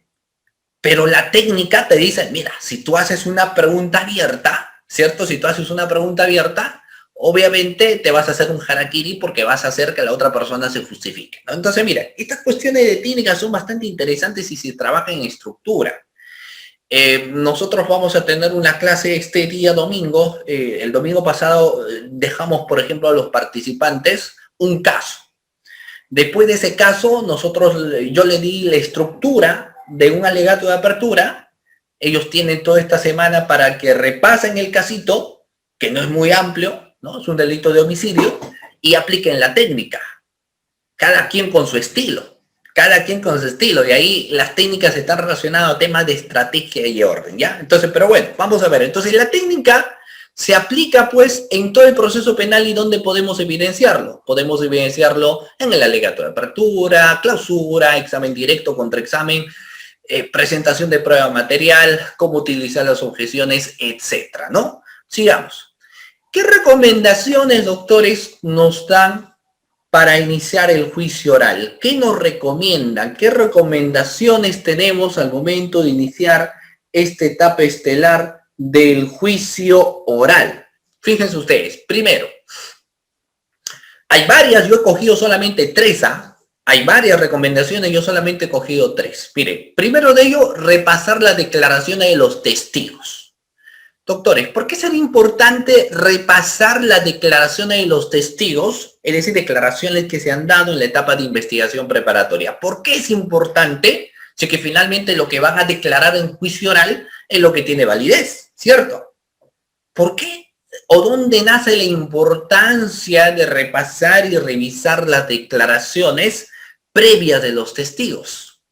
[SPEAKER 2] Pero la técnica te dice, mira, si tú haces una pregunta abierta, ¿cierto? Si tú haces una pregunta abierta, obviamente te vas a hacer un harakiri porque vas a hacer que la otra persona se justifique, ¿no? Entonces, mira, estas cuestiones de técnica son bastante interesantes si se trabaja en estructura. Nosotros vamos a tener una clase este día domingo. El domingo pasado dejamos, por ejemplo, a los participantes un caso. Después de ese caso, yo le di la estructura de un alegato de apertura. Ellos tienen toda esta semana para que repasen el casito, que no es muy amplio, ¿no? Es un delito de homicidio, y apliquen la técnica. Cada quien con su estilo. Cada quien con su estilo. Y ahí las técnicas están relacionadas a temas de estrategia y orden, ¿ya? Entonces, pero bueno, vamos a ver. Entonces, la técnica se aplica, pues, en todo el proceso penal. ¿Y dónde podemos evidenciarlo? Podemos evidenciarlo en el alegato de apertura, clausura, examen directo, contraexamen, presentación de prueba material, cómo utilizar las objeciones, etcétera, ¿no? Sigamos. ¿Qué recomendaciones, doctores, nos dan para iniciar el juicio oral? ¿Qué nos recomiendan? ¿Qué recomendaciones tenemos al momento de iniciar esta etapa estelar del juicio oral? Fíjense ustedes, primero, hay varias, yo he cogido solamente 3, hay varias recomendaciones, yo solamente he cogido 3. Mire, primero de ello, repasar las declaraciones de los testigos. Doctores, ¿por qué es importante repasar las declaraciones de los testigos? Es decir, declaraciones que se han dado en la etapa de investigación preparatoria. ¿Por qué es importante? Si que finalmente lo que van a declarar en juicio oral es lo que tiene validez, ¿cierto? ¿Por qué? ¿O dónde nace la importancia de repasar y revisar las declaraciones previas de los testigos?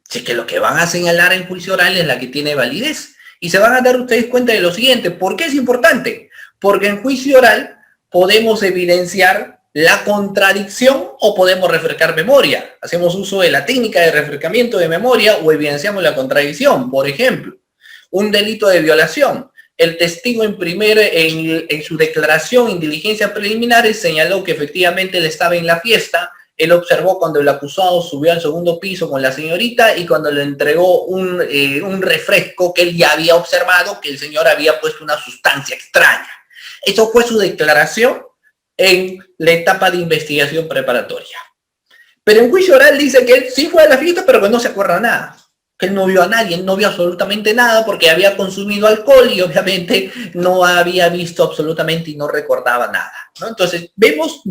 [SPEAKER 2] Si que lo que van a señalar en juicio oral es la que tiene validez. Y se van a dar ustedes cuenta de lo siguiente. ¿Por qué es importante? Porque en juicio oral podemos evidenciar la contradicción o podemos refrescar memoria. Hacemos uso de la técnica de refrescamiento de memoria o evidenciamos la contradicción. Por ejemplo, un delito de violación. El testigo en su declaración en diligencias preliminares señaló que efectivamente él estaba en la fiesta. Él observó cuando el acusado subió al segundo piso con la señorita y cuando le entregó un refresco que él ya había observado que el señor había puesto una sustancia extraña. Eso fue su declaración en la etapa de investigación preparatoria. Pero en juicio oral dice que él sí fue a la fiesta, pero que no se acuerda nada. Que él no vio a nadie, no vio absolutamente nada porque había consumido alcohol y obviamente no había visto absolutamente y no recordaba nada, ¿no? Entonces, vemos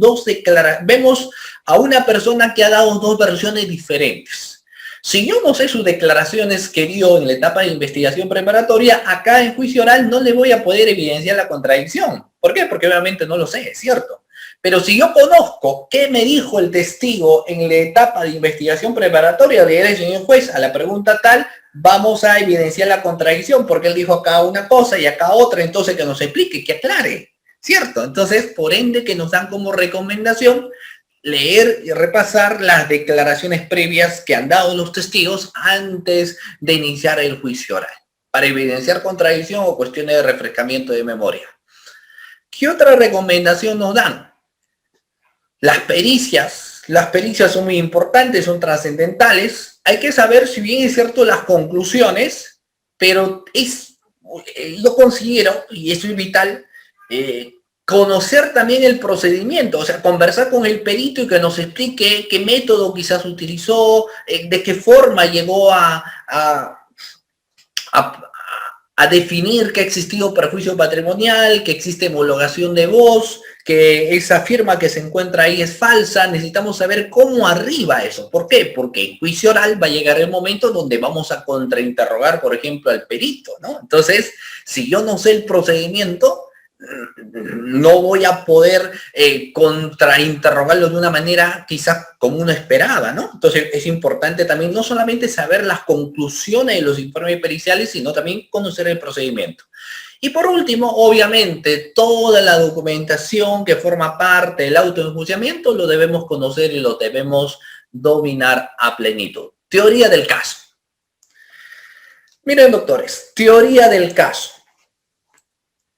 [SPEAKER 2] a una persona que ha dado 2 versiones diferentes. Si yo no sé sus declaraciones que dio en la etapa de investigación preparatoria, acá en juicio oral no le voy a poder evidenciar la contradicción. ¿Por qué? Porque obviamente no lo sé, es cierto. Pero si yo conozco qué me dijo el testigo en la etapa de investigación preparatoria de señor juez a la pregunta tal, vamos a evidenciar la contradicción porque él dijo acá una cosa y acá otra, entonces que nos explique, que aclare, ¿cierto? Entonces, por ende, que nos dan como recomendación leer y repasar las declaraciones previas que han dado los testigos antes de iniciar el juicio oral, para evidenciar contradicción o cuestiones de refrescamiento de memoria. ¿Qué otra recomendación nos dan? Las pericias son muy importantes, son trascendentales. Hay que saber, si bien es cierto, las conclusiones, pero yo considero, y eso es vital, conocer también el procedimiento, o sea, conversar con el perito y que nos explique qué método quizás utilizó, de qué forma llegó a definir que ha existido perjuicio patrimonial, que existe homologación de voz, que esa firma que se encuentra ahí es falsa. Necesitamos saber cómo arriba eso. ¿Por qué? Porque en juicio oral va a llegar el momento donde vamos a contrainterrogar, por ejemplo, al perito, ¿no? Entonces, si yo no sé el procedimiento, no voy a poder contrainterrogarlo de una manera quizás como uno esperaba, ¿no? Entonces es importante también no solamente saber las conclusiones de los informes periciales, sino también conocer el procedimiento. Y por último, obviamente, toda la documentación que forma parte del auto de enjuiciamiento lo debemos conocer y lo debemos
[SPEAKER 3] dominar a plenitud. Teoría del caso. Miren, doctores, teoría del caso.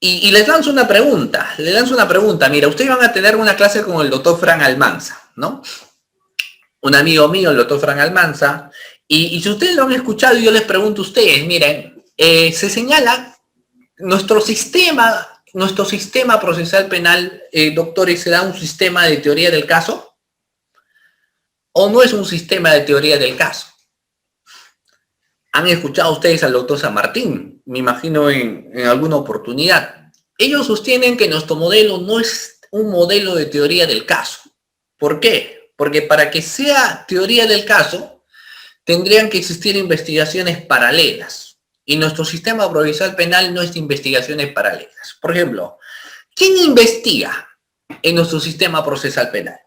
[SPEAKER 3] Y les lanzo una pregunta, Mira, ustedes van a tener una clase con el doctor Fran Almanza, ¿no? Un amigo mío, el doctor Fran Almanza, y si ustedes lo han escuchado, yo les pregunto a ustedes, miren, se señala nuestro sistema procesal penal, doctores, ¿será un sistema de teoría del caso? ¿O no es un sistema de teoría del caso? Han escuchado ustedes al doctor San Martín, me imagino en alguna oportunidad. Ellos sostienen que nuestro modelo no es un modelo de teoría del caso. ¿Por qué? Porque para que sea teoría del caso, tendrían que existir investigaciones paralelas. Y nuestro sistema procesal penal no es de investigaciones paralelas. Por ejemplo, ¿quién investiga en nuestro sistema procesal penal?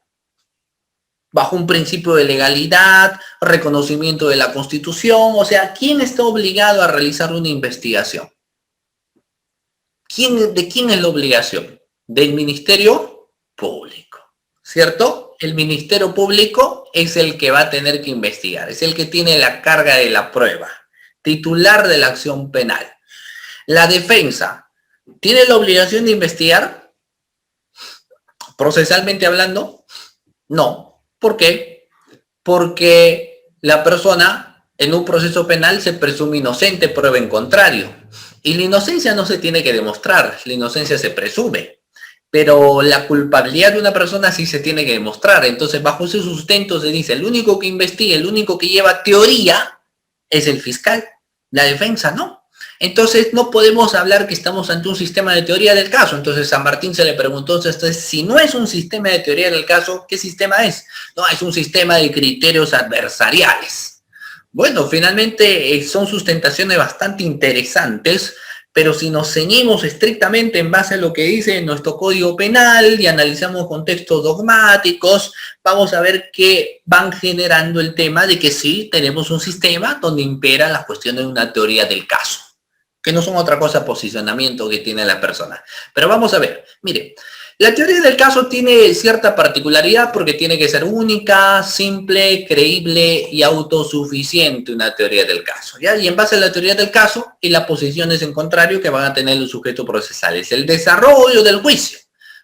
[SPEAKER 3] Bajo un principio de legalidad, reconocimiento de la Constitución, o sea, ¿quién está obligado a realizar una investigación? ¿De quién es la obligación? Del Ministerio Público, ¿cierto? El Ministerio Público es el que va a tener que investigar, es el que tiene la carga de la prueba, titular de la acción penal. La defensa, ¿tiene la obligación de investigar? Procesalmente hablando, no. ¿Por qué? Porque la persona en un proceso penal se presume inocente, prueba en contrario. Y la inocencia no se tiene que demostrar, la inocencia se presume. Pero la culpabilidad de una persona sí se tiene que demostrar. Entonces, bajo ese sustento se dice, el único que investiga, el único que lleva teoría es el fiscal. La defensa no. Entonces, no podemos hablar que estamos ante un sistema de teoría del caso. Entonces, San Martín se le preguntó, entonces, si no es un sistema de teoría del caso, ¿qué sistema es? No, es un sistema de criterios adversariales. Bueno, finalmente son sustentaciones bastante interesantes, pero si nos ceñimos estrictamente en base a lo que dice nuestro Código Penal y analizamos contextos dogmáticos, vamos a ver que van generando el tema de que sí tenemos un sistema donde impera las cuestiones de una teoría del caso, que no son otra cosa posicionamiento que tiene la persona. Pero vamos a ver, mire, la teoría del caso tiene cierta particularidad porque tiene que ser única, simple, creíble y autosuficiente una teoría del caso, ¿ya? Y en base a la teoría del caso y las posiciones en contrario que van a tener los sujetos procesales. El desarrollo del juicio.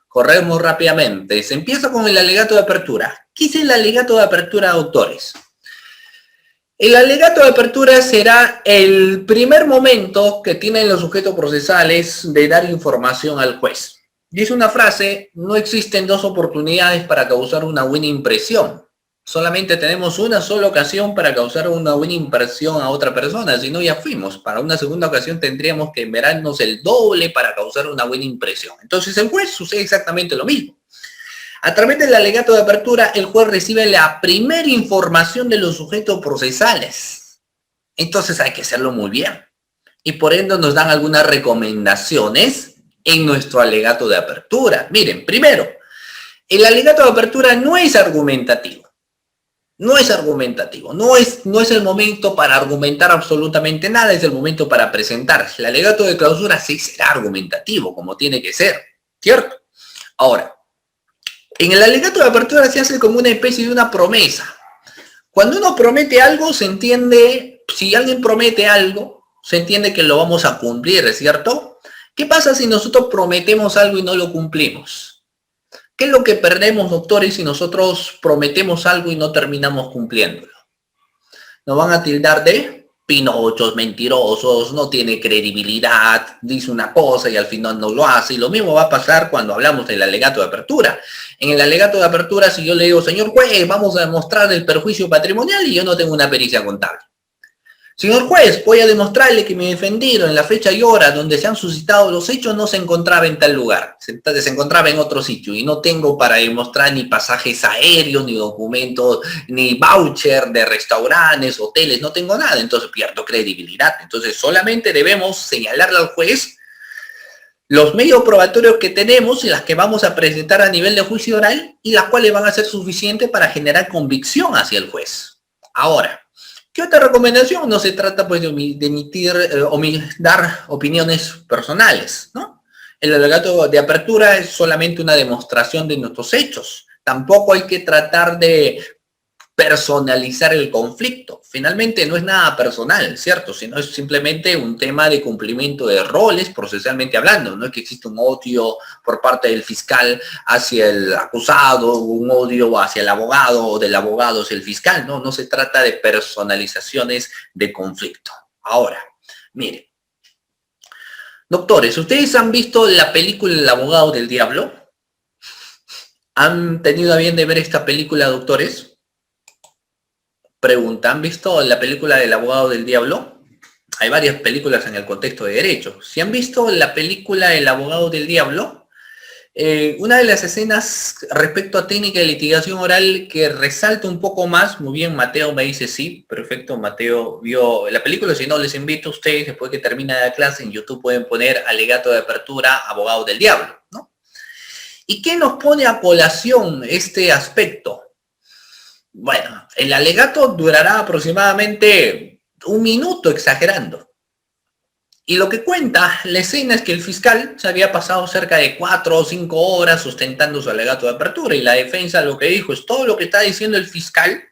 [SPEAKER 3] Corremos rápidamente. Se empieza con el alegato de apertura. ¿Qué es el alegato de apertura, doctores? El alegato de apertura será el primer momento que tienen los sujetos procesales de dar información al juez. Dice una frase, no existen dos oportunidades para causar una buena impresión. Solamente tenemos una sola ocasión para causar una buena impresión a otra persona, si no ya fuimos. Para una segunda ocasión tendríamos que enmerarnos el doble para causar una buena impresión. Entonces el juez sucede exactamente lo mismo. A través del alegato de apertura, el juez recibe la primera información de los sujetos procesales. Entonces hay que hacerlo muy bien. Y por ende nos dan algunas recomendaciones en nuestro alegato de apertura. Miren, primero, el alegato de apertura no es argumentativo. No es argumentativo. No es el momento para argumentar absolutamente nada, es el momento para presentar. El alegato de clausura sí será argumentativo, como tiene que ser, ¿cierto? Ahora, en el alegato de apertura se hace como una especie de una promesa. Cuando uno promete algo, se entiende, si alguien promete algo, se entiende que lo vamos a cumplir, ¿cierto? ¿Qué pasa si nosotros prometemos algo y no lo cumplimos? ¿Qué es lo que perdemos, doctores, si nosotros prometemos algo y no terminamos cumpliéndolo? Nos van a tildar de pinochos, mentirosos, no tiene credibilidad, dice una cosa y al final no lo hace. Y lo mismo va a pasar cuando hablamos del alegato de apertura. En el alegato de apertura, si yo le digo, señor juez, vamos a demostrar el perjuicio patrimonial y yo no tengo una pericia contable. Señor juez, voy a demostrarle que mi defendido en la fecha y hora donde se han suscitado los hechos no se encontraba en tal lugar, se encontraba en otro sitio y no tengo para demostrar ni pasajes aéreos, ni documentos, ni voucher de restaurantes, hoteles, no tengo nada, entonces pierdo credibilidad. Entonces solamente debemos señalarle al juez los medios probatorios que tenemos y las que vamos a presentar a nivel de juicio oral y las cuales van a ser suficientes para generar convicción hacia el juez. Ahora, ¿qué otra recomendación? No se trata pues de dar opiniones personales, ¿no? El alegato de apertura es solamente una demostración de nuestros hechos. Tampoco hay que tratar de personalizar el conflicto. Finalmente no es nada personal, ¿cierto? Sino es simplemente un tema de cumplimiento de roles, procesalmente hablando. No es que exista un odio por parte del fiscal hacia el acusado, un odio hacia el abogado o del abogado hacia el fiscal. No se trata de personalizaciones de conflicto. Ahora, miren. Doctores, ¿ustedes han visto la película El abogado del diablo? ¿Han tenido a bien de ver esta película, doctores? Pregunta, ¿han visto la película del abogado del diablo? Hay varias películas en el contexto de derecho. Si han visto la película El abogado del diablo, una de las escenas respecto a técnica de litigación oral que resalta un poco más, muy bien, Mateo me dice sí, perfecto, Mateo vio la película, si no les invito a ustedes, después que termine la clase en YouTube pueden poner alegato de apertura, abogado del diablo, ¿no? ¿Y qué nos pone a colación este aspecto? Bueno, el alegato durará aproximadamente 1 minuto exagerando. Y lo que cuenta la escena es que el fiscal se había pasado cerca de 4 o 5 horas sustentando su alegato de apertura y la defensa lo que dijo es todo lo que está diciendo el fiscal,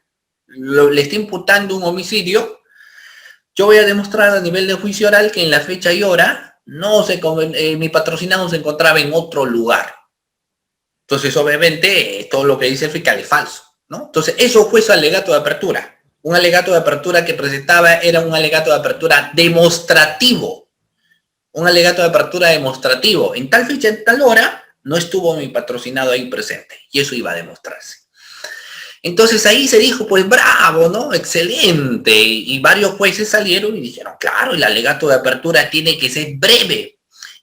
[SPEAKER 3] le está imputando un homicidio. Yo voy a demostrar a nivel de juicio oral que en la fecha y hora mi patrocinado se encontraba en otro lugar. Entonces, obviamente, todo lo que dice el fiscal es falso, ¿no? Entonces, eso fue su alegato de apertura. Un alegato de apertura que presentaba era un alegato de apertura demostrativo. Un alegato de apertura demostrativo. En tal fecha, en tal hora, no estuvo mi patrocinado ahí presente. Y eso iba a demostrarse. Entonces, ahí se dijo, pues, bravo, ¿no? Excelente. Y varios jueces salieron y dijeron, claro, el alegato de apertura tiene que ser breve.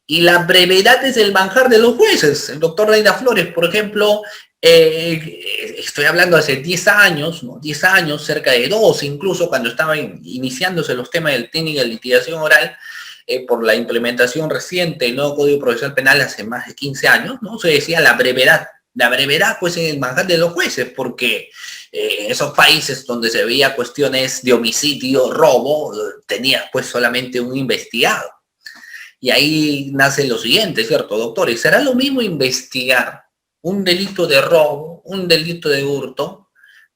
[SPEAKER 3] Y la brevedad es el manjar de los jueces. El doctor Reina Flores, por ejemplo, estoy hablando hace 10 años, ¿no? 10 años, cerca de 12, incluso cuando estaban iniciándose los temas del técnica de litigación oral, por la implementación reciente del nuevo Código Procesal Penal hace más de 15 años, ¿no? Se decía la brevedad. La brevedad, pues, es el manjar de los jueces, porque en esos países donde se veía cuestiones de homicidio, robo, tenía, pues, solamente un investigado. Y ahí nace lo siguiente, ¿cierto, doctores? ¿Será lo mismo investigar un delito de robo, un delito de hurto,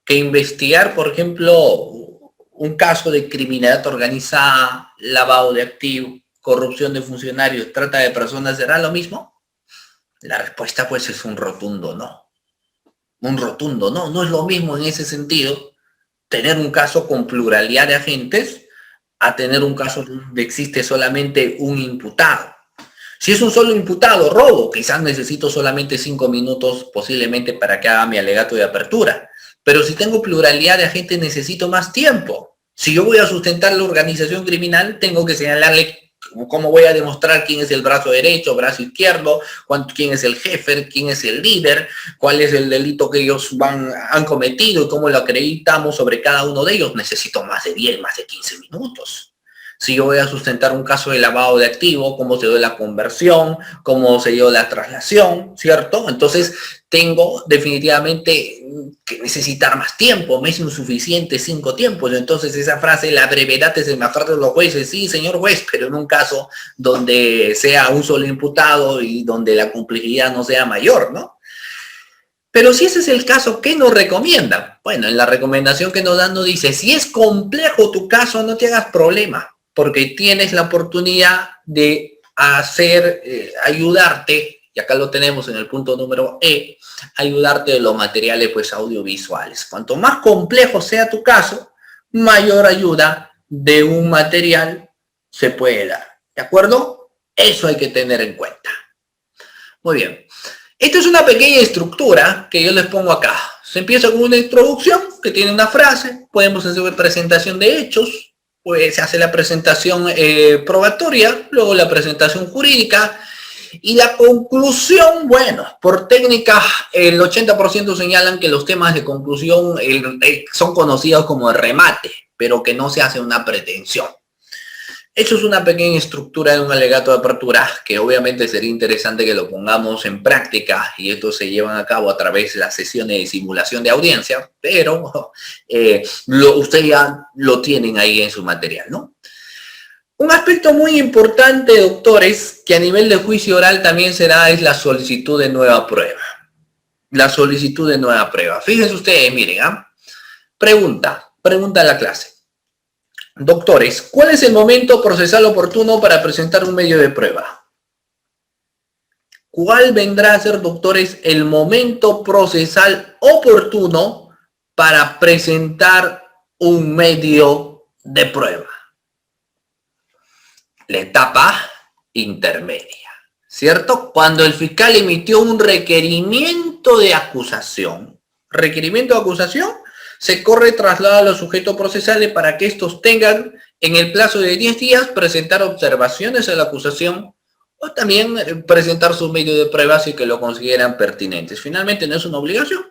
[SPEAKER 3] que investigar, por ejemplo, un caso de criminalidad organizada, lavado de activos, corrupción de funcionarios, trata de personas? ¿Será lo mismo? La respuesta, pues, es un rotundo no. Un rotundo no. No es lo mismo en ese sentido tener un caso con pluralidad de agentes a tener un caso donde existe solamente un imputado. Si es un solo imputado, robo, quizás necesito solamente 5 minutos posiblemente para que haga mi alegato de apertura. Pero si tengo pluralidad de agentes, necesito más tiempo. Si yo voy a sustentar la organización criminal, tengo que señalarle cómo voy a demostrar quién es el brazo derecho, brazo izquierdo, quién es el jefe, quién es el líder, cuál es el delito que ellos han cometido y cómo lo acreditamos sobre cada uno de ellos. Necesito más de 10, más de 15 minutos. Si yo voy a sustentar un caso de lavado de activo, cómo se dio la conversión, cómo se dio la traslación, ¿cierto? Entonces tengo definitivamente que necesitar más tiempo, me es insuficiente 5 tiempos. Entonces esa frase, la brevedad es el manjar de los jueces, sí, señor juez, pero en un caso donde sea un solo imputado y donde la complejidad no sea mayor, ¿no? Pero si ese es el caso, ¿qué nos recomiendan? Bueno, en la recomendación que nos dan nos dice, si es complejo tu caso, no te hagas problema, porque tienes la oportunidad de ayudarte, y acá lo tenemos en el punto número E, ayudarte de los materiales, pues, audiovisuales. Cuanto más complejo sea tu caso, mayor ayuda de un material se puede dar. ¿De acuerdo? Eso hay que tener en cuenta. Muy bien. Esta es una pequeña estructura que yo les pongo acá. Se empieza con una introducción que tiene una frase, podemos hacer presentación de hechos, pues se hace la presentación probatoria, luego la presentación jurídica y la conclusión. Bueno, por técnica el 80% señalan que los temas de conclusión son conocidos como el remate, pero que no se hace una pretensión. Eso es una pequeña estructura de un alegato de apertura que obviamente sería interesante que lo pongamos en práctica, y esto se llevan a cabo a través de las sesiones de simulación de audiencia, pero ustedes ya lo tienen ahí en su material, ¿no? Un aspecto muy importante, doctores, que a nivel de juicio oral también se da, es la solicitud de nueva prueba. La solicitud de nueva prueba. Fíjense ustedes, miren, Pregunta a la clase. Doctores, ¿cuál es el momento procesal oportuno para presentar un medio de prueba? ¿Cuál vendrá a ser, doctores, el momento procesal oportuno para presentar un medio de prueba? La etapa intermedia, ¿cierto? Cuando el fiscal emitió un requerimiento de acusación. Requerimiento de acusación, se corre traslado a los sujetos procesales para que estos tengan en el plazo de 10 días presentar observaciones a la acusación o también presentar su medio de prueba si que lo consideran pertinentes. Finalmente no es una obligación,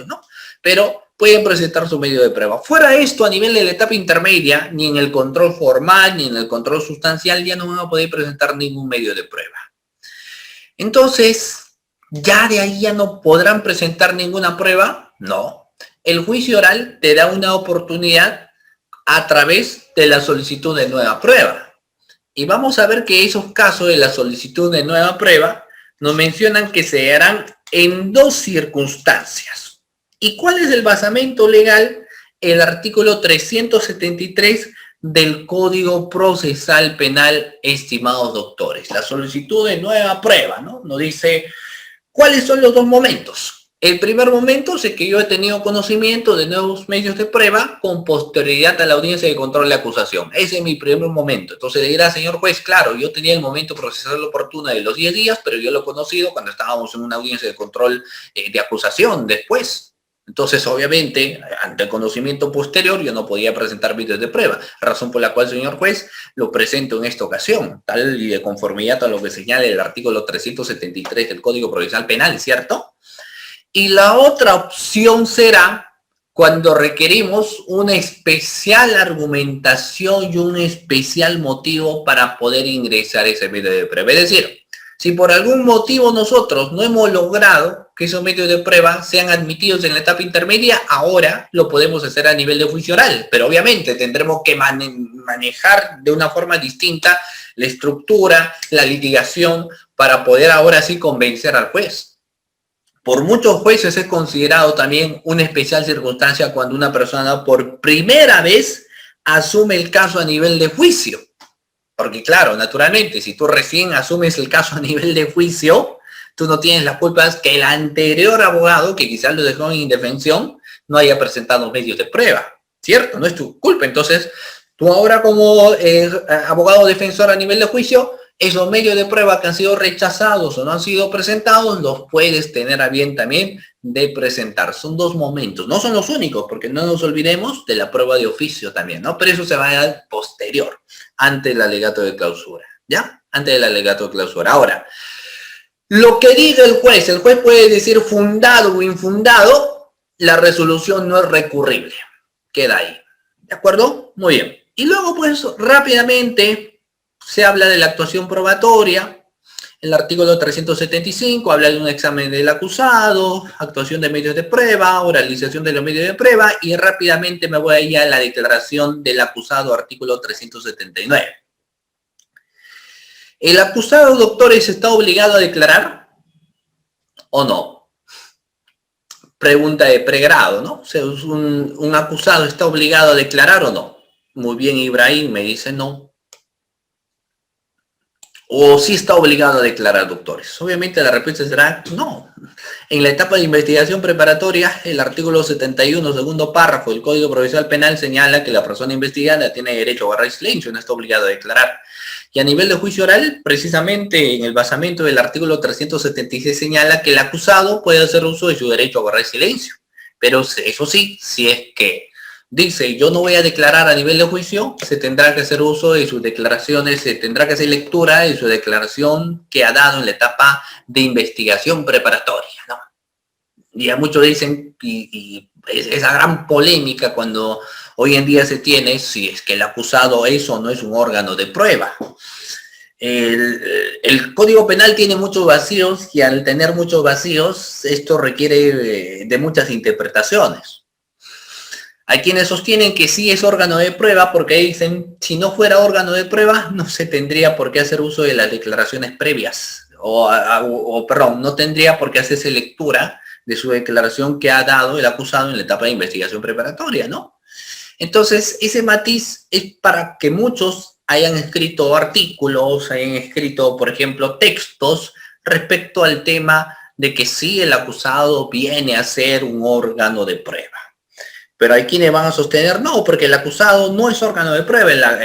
[SPEAKER 3] ¿no? Pero pueden presentar su medio de prueba. Fuera esto, a nivel de la etapa intermedia, ni en el control formal, ni en el control sustancial, ya no van a poder presentar ningún medio de prueba. Entonces, ¿ya de ahí ya no podrán presentar ninguna prueba? No. El juicio oral te da una oportunidad a través de la solicitud de nueva prueba. Y vamos a ver que esos casos de la solicitud de nueva prueba nos mencionan que se harán en 2 circunstancias. ¿Y cuál es el basamento legal? El artículo 373 del Código Procesal Penal, estimados doctores. La solicitud de nueva prueba, ¿no? Nos dice cuáles son los 2 momentos. El primer momento es que yo he tenido conocimiento de nuevos medios de prueba con posterioridad a la audiencia de control de acusación. Ese es mi primer momento. Entonces le dirá, señor juez, claro, yo tenía el momento procesal oportuno de los 10 días, pero yo lo he conocido cuando estábamos en una audiencia de control de acusación después. Entonces, obviamente, ante el conocimiento posterior, yo no podía presentar medios de prueba, razón por la cual, señor juez, lo presento en esta ocasión, tal y de conformidad a lo que señala el artículo 373 del Código Procesal Penal, ¿cierto? Y la otra opción será cuando requerimos una especial argumentación y un especial motivo para poder ingresar ese medio de prueba. Es decir, si por algún motivo nosotros no hemos logrado que esos medios de prueba sean admitidos en la etapa intermedia, ahora lo podemos hacer a nivel de juicio oral, pero obviamente tendremos que manejar de una forma distinta la estructura, la litigación, para poder ahora sí convencer al juez. Por muchos jueces es considerado también una especial circunstancia cuando una persona por primera vez asume el caso a nivel de juicio. Porque claro, naturalmente, si tú recién asumes el caso a nivel de juicio, tú no tienes las culpas que el anterior abogado, que quizás lo dejó en indefensión, no haya presentado medios de prueba, ¿cierto? No es tu culpa. Entonces, tú ahora como abogado defensor a nivel de juicio, esos medios de prueba que han sido rechazados o no han sido presentados, los puedes tener a bien también de presentar. Son 2 momentos, no son los únicos, porque no nos olvidemos de la prueba de oficio también, ¿no? Pero eso se va a dar posterior, ante el alegato de clausura, ¿ya? Antes del alegato de clausura. Ahora, lo que diga el juez puede decir fundado o infundado, la resolución no es recurrible. Queda ahí, ¿de acuerdo? Muy bien. Y luego, pues, rápidamente se habla de la actuación probatoria. El artículo 375 habla de un examen del acusado, actuación de medios de prueba, oralización de los medios de prueba, y rápidamente me voy a ir a la declaración del acusado, artículo 379. ¿El acusado, doctores, está obligado a declarar o no? Pregunta de pregrado, ¿no? O sea, ¿un acusado está obligado a declarar o no? Muy bien, Ibrahim me dice no. ¿O sí está obligado a declarar, doctores? Obviamente la respuesta será no. En la etapa de investigación preparatoria, el artículo 71, segundo párrafo del Código Procesal Penal señala que la persona investigada tiene derecho a guardar silencio, no está obligado a declarar. Y a nivel de juicio oral, precisamente en el basamento del artículo 376 señala que el acusado puede hacer uso de su derecho a guardar silencio. Pero eso sí, si es que dice, yo no voy a declarar a nivel de juicio, se tendrá que hacer uso de sus declaraciones, se tendrá que hacer lectura de su declaración que ha dado en la etapa de investigación preparatoria, ¿no? Y a muchos dicen, y esa gran polémica cuando hoy en día se tiene, si es que el acusado es o no es un órgano de prueba. El Código Penal tiene muchos vacíos y al tener muchos vacíos, esto requiere de muchas interpretaciones. Hay quienes sostienen que sí es órgano de prueba porque dicen, si no fuera órgano de prueba, no se tendría por qué hacer uso de las declaraciones previas. Perdón, no tendría por qué hacerse lectura de su declaración que ha dado el acusado en la etapa de investigación preparatoria, ¿no? Entonces, ese matiz es para que muchos hayan escrito artículos, hayan escrito, por ejemplo, textos respecto al tema de que sí, el acusado viene a ser un órgano de prueba. Pero hay quienes van a sostener, no, porque el acusado no es órgano de prueba,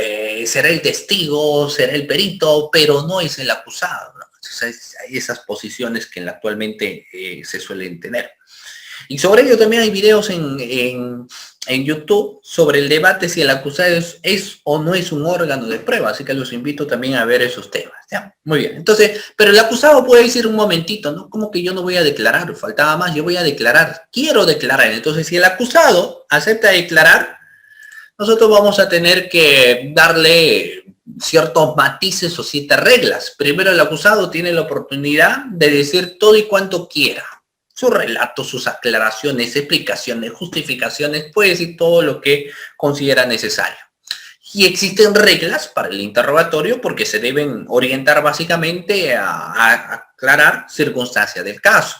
[SPEAKER 3] será el testigo, será el perito, pero no es el acusado, ¿no? Entonces, hay esas posiciones que actualmente se suelen tener. Y sobre ello también hay videos en YouTube sobre el debate si el acusado es o no es un órgano de prueba, así que los invito también a ver esos temas, ¿ya? Muy bien, entonces, pero el acusado puede decir un momentito, ¿no? Como que yo no voy a declarar, faltaba más, yo voy a declarar, quiero declarar. Entonces, si el acusado acepta declarar, nosotros vamos a tener que darle ciertos matices o ciertas reglas. Primero, el acusado tiene la oportunidad de decir todo y cuanto quiera. Su relato, sus aclaraciones, explicaciones, justificaciones, puede decir todo lo que considera necesario. Y existen reglas para el interrogatorio porque se deben orientar básicamente a aclarar circunstancias del caso.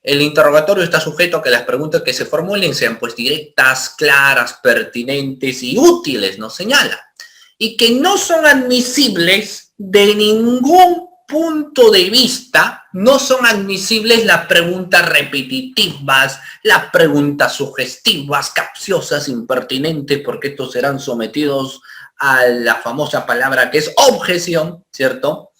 [SPEAKER 3] El interrogatorio está sujeto a que las preguntas que se formulen sean pues directas, claras, pertinentes y útiles, nos señala. Y que no son admisibles de ningún punto de vista, no son admisibles las preguntas repetitivas, las preguntas sugestivas, capciosas, impertinentes, porque estos serán sometidos a la famosa palabra que es objeción, ¿cierto?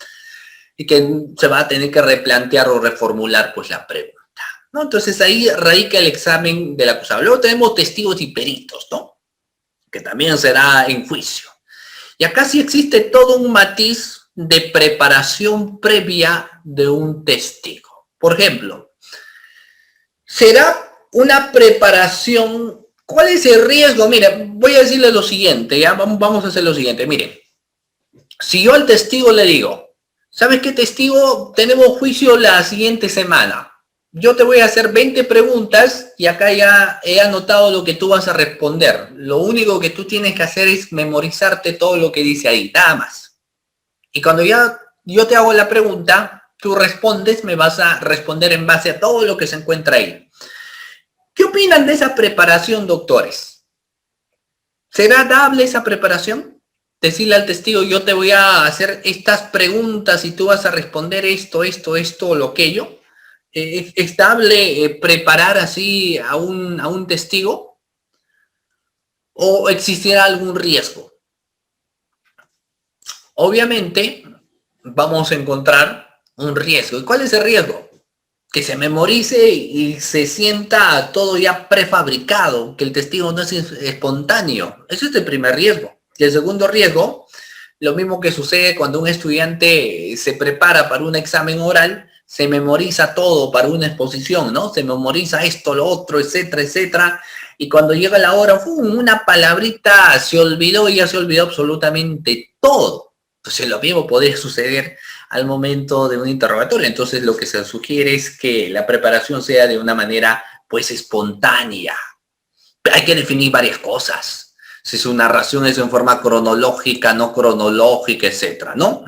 [SPEAKER 3] Y que se va a tener que replantear o reformular pues la pregunta, ¿no? Entonces ahí radica el examen del acusado. Luego tenemos testigos y peritos, ¿no? Que también será en juicio. Y acá sí existe todo un matiz de preparación previa de un testigo. Por ejemplo, será una preparación. ¿Cuál es el riesgo? Mire, voy a decirle lo siguiente, ya vamos a hacer lo siguiente. Mire, si yo al testigo le digo, ¿sabes qué, testigo? Tenemos juicio la siguiente semana. Yo te voy a hacer 20 preguntas y acá ya he anotado lo que tú vas a responder. Lo único que tú tienes que hacer es memorizarte todo lo que dice ahí, nada más. Y cuando ya yo te hago la pregunta, tú respondes, me vas a responder en base a todo lo que se encuentra ahí. ¿Qué opinan de esa preparación, doctores? ¿Será dable esa preparación? Decirle al testigo, yo te voy a hacer estas preguntas y tú vas a responder esto o lo aquello. ¿Es dable preparar así a un testigo? ¿O existirá algún riesgo? Obviamente vamos a encontrar un riesgo. ¿Y cuál es el riesgo? Que se memorice y se sienta todo ya prefabricado, que el testigo no es espontáneo. Ese es el primer riesgo. Y el segundo riesgo, lo mismo que sucede cuando un estudiante se prepara para un examen oral, se memoriza todo para una exposición, ¿no? Se memoriza esto, lo otro, etcétera, etcétera. Y cuando llega la hora, una palabrita se olvidó y ya se olvidó absolutamente todo. Entonces lo mismo podría suceder al momento de un interrogatorio. Entonces lo que se sugiere es que la preparación sea de una manera pues espontánea. Hay que definir varias cosas. Si su narración es en forma cronológica, no cronológica, etcétera, ¿no?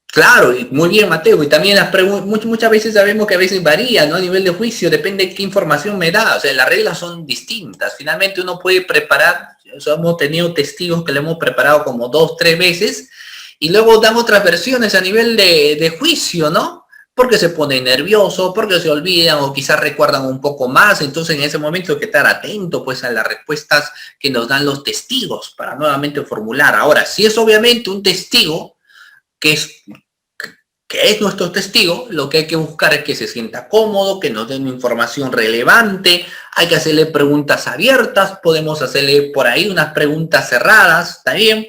[SPEAKER 3] Claro, y muy bien, Mateo, y también las preguntas, muchas veces sabemos que a veces varía, ¿no? A nivel de juicio, depende de qué información me da, o sea, las reglas son distintas. Finalmente uno puede preparar, hemos tenido testigos que le hemos preparado como 2, 3 veces, y luego dan otras versiones a nivel de juicio, ¿no? Porque se ponen nerviosos, porque se olvidan, o quizás recuerdan un poco más, entonces en ese momento hay que estar atento, pues, a las respuestas que nos dan los testigos, para nuevamente formular. Ahora, si es obviamente un testigo, que es nuestro testigo, lo que hay que buscar es que se sienta cómodo, que nos den información relevante, hay que hacerle preguntas abiertas, podemos hacerle por ahí unas preguntas cerradas, está bien,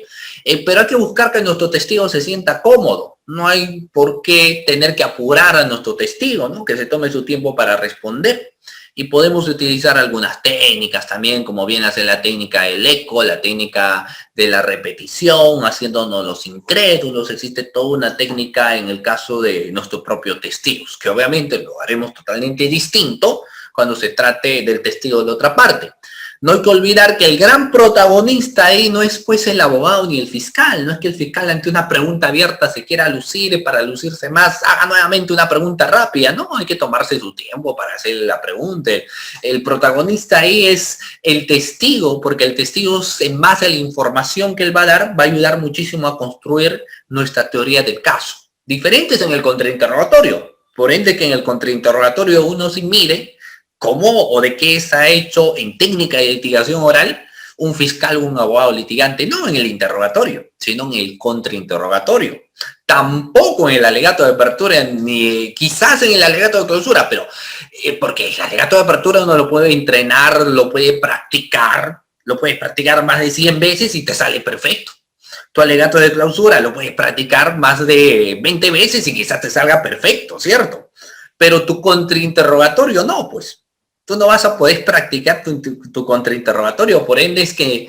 [SPEAKER 3] pero hay que buscar que nuestro testigo se sienta cómodo. No hay por qué tener que apurar a nuestro testigo, ¿no? Que se tome su tiempo para responder. Y podemos utilizar algunas técnicas también, como bien hace la técnica del eco, la técnica de la repetición, haciéndonos los incrédulos. Existe toda una técnica en el caso de nuestros propios testigos, que obviamente lo haremos totalmente distinto cuando se trate del testigo de otra parte. No hay que olvidar que el gran protagonista ahí no es pues el abogado ni el fiscal, no es que el fiscal ante una pregunta abierta se quiera lucir y para lucirse más haga nuevamente una pregunta rápida, no, hay que tomarse su tiempo para hacer la pregunta. El protagonista ahí es el testigo, porque el testigo en base a la información que él va a dar va a ayudar muchísimo a construir nuestra teoría del caso. Diferentes en el contrainterrogatorio, por ende que en el contrainterrogatorio uno sí mire cómo o de qué está hecho en técnica de litigación oral un fiscal o un abogado litigante, no en el interrogatorio, sino en el contrainterrogatorio. Tampoco en el alegato de apertura, ni quizás en el alegato de clausura, pero porque el alegato de apertura uno lo puede entrenar, lo puedes practicar más de 100 veces y te sale perfecto. Tu alegato de clausura lo puedes practicar más de 20 veces y quizás te salga perfecto, ¿cierto? Pero tu contrainterrogatorio no, pues. Tú no vas a poder practicar tu contrainterrogatorio, por ende es que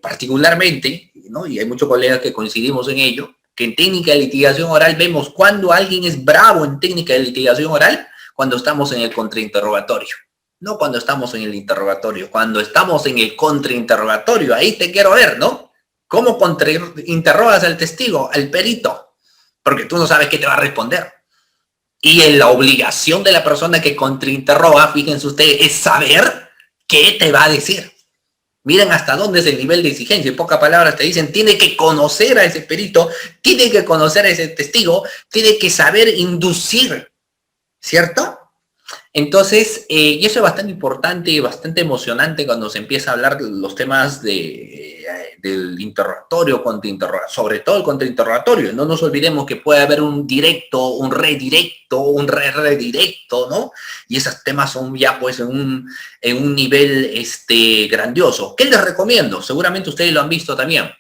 [SPEAKER 3] particularmente, ¿no? Y hay muchos colegas que coincidimos en ello, que en técnica de litigación oral vemos cuando alguien es bravo en técnica de litigación oral, cuando estamos en el contrainterrogatorio. No cuando estamos en el interrogatorio, cuando estamos en el contrainterrogatorio, ahí te quiero ver, ¿no? ¿Cómo contrainterrogas al testigo, al perito? Porque tú no sabes qué te va a responder. Y en la obligación de la persona que contrainterroga, fíjense ustedes, es saber qué te va a decir. Miren hasta dónde es el nivel de exigencia. En pocas palabras te dicen, tiene que conocer a ese perito, tiene que conocer a ese testigo, tiene que saber inducir, ¿cierto? Entonces, y eso es bastante importante y bastante emocionante cuando se empieza a hablar de los temas del interrogatorio, contrainterrogatorio, sobre todo el contrainterrogatorio. No nos olvidemos que puede haber un directo, un redirecto, un redirecto, ¿no? Y esos temas son ya pues en un nivel grandioso. ¿Qué les recomiendo? Seguramente ustedes lo han visto también.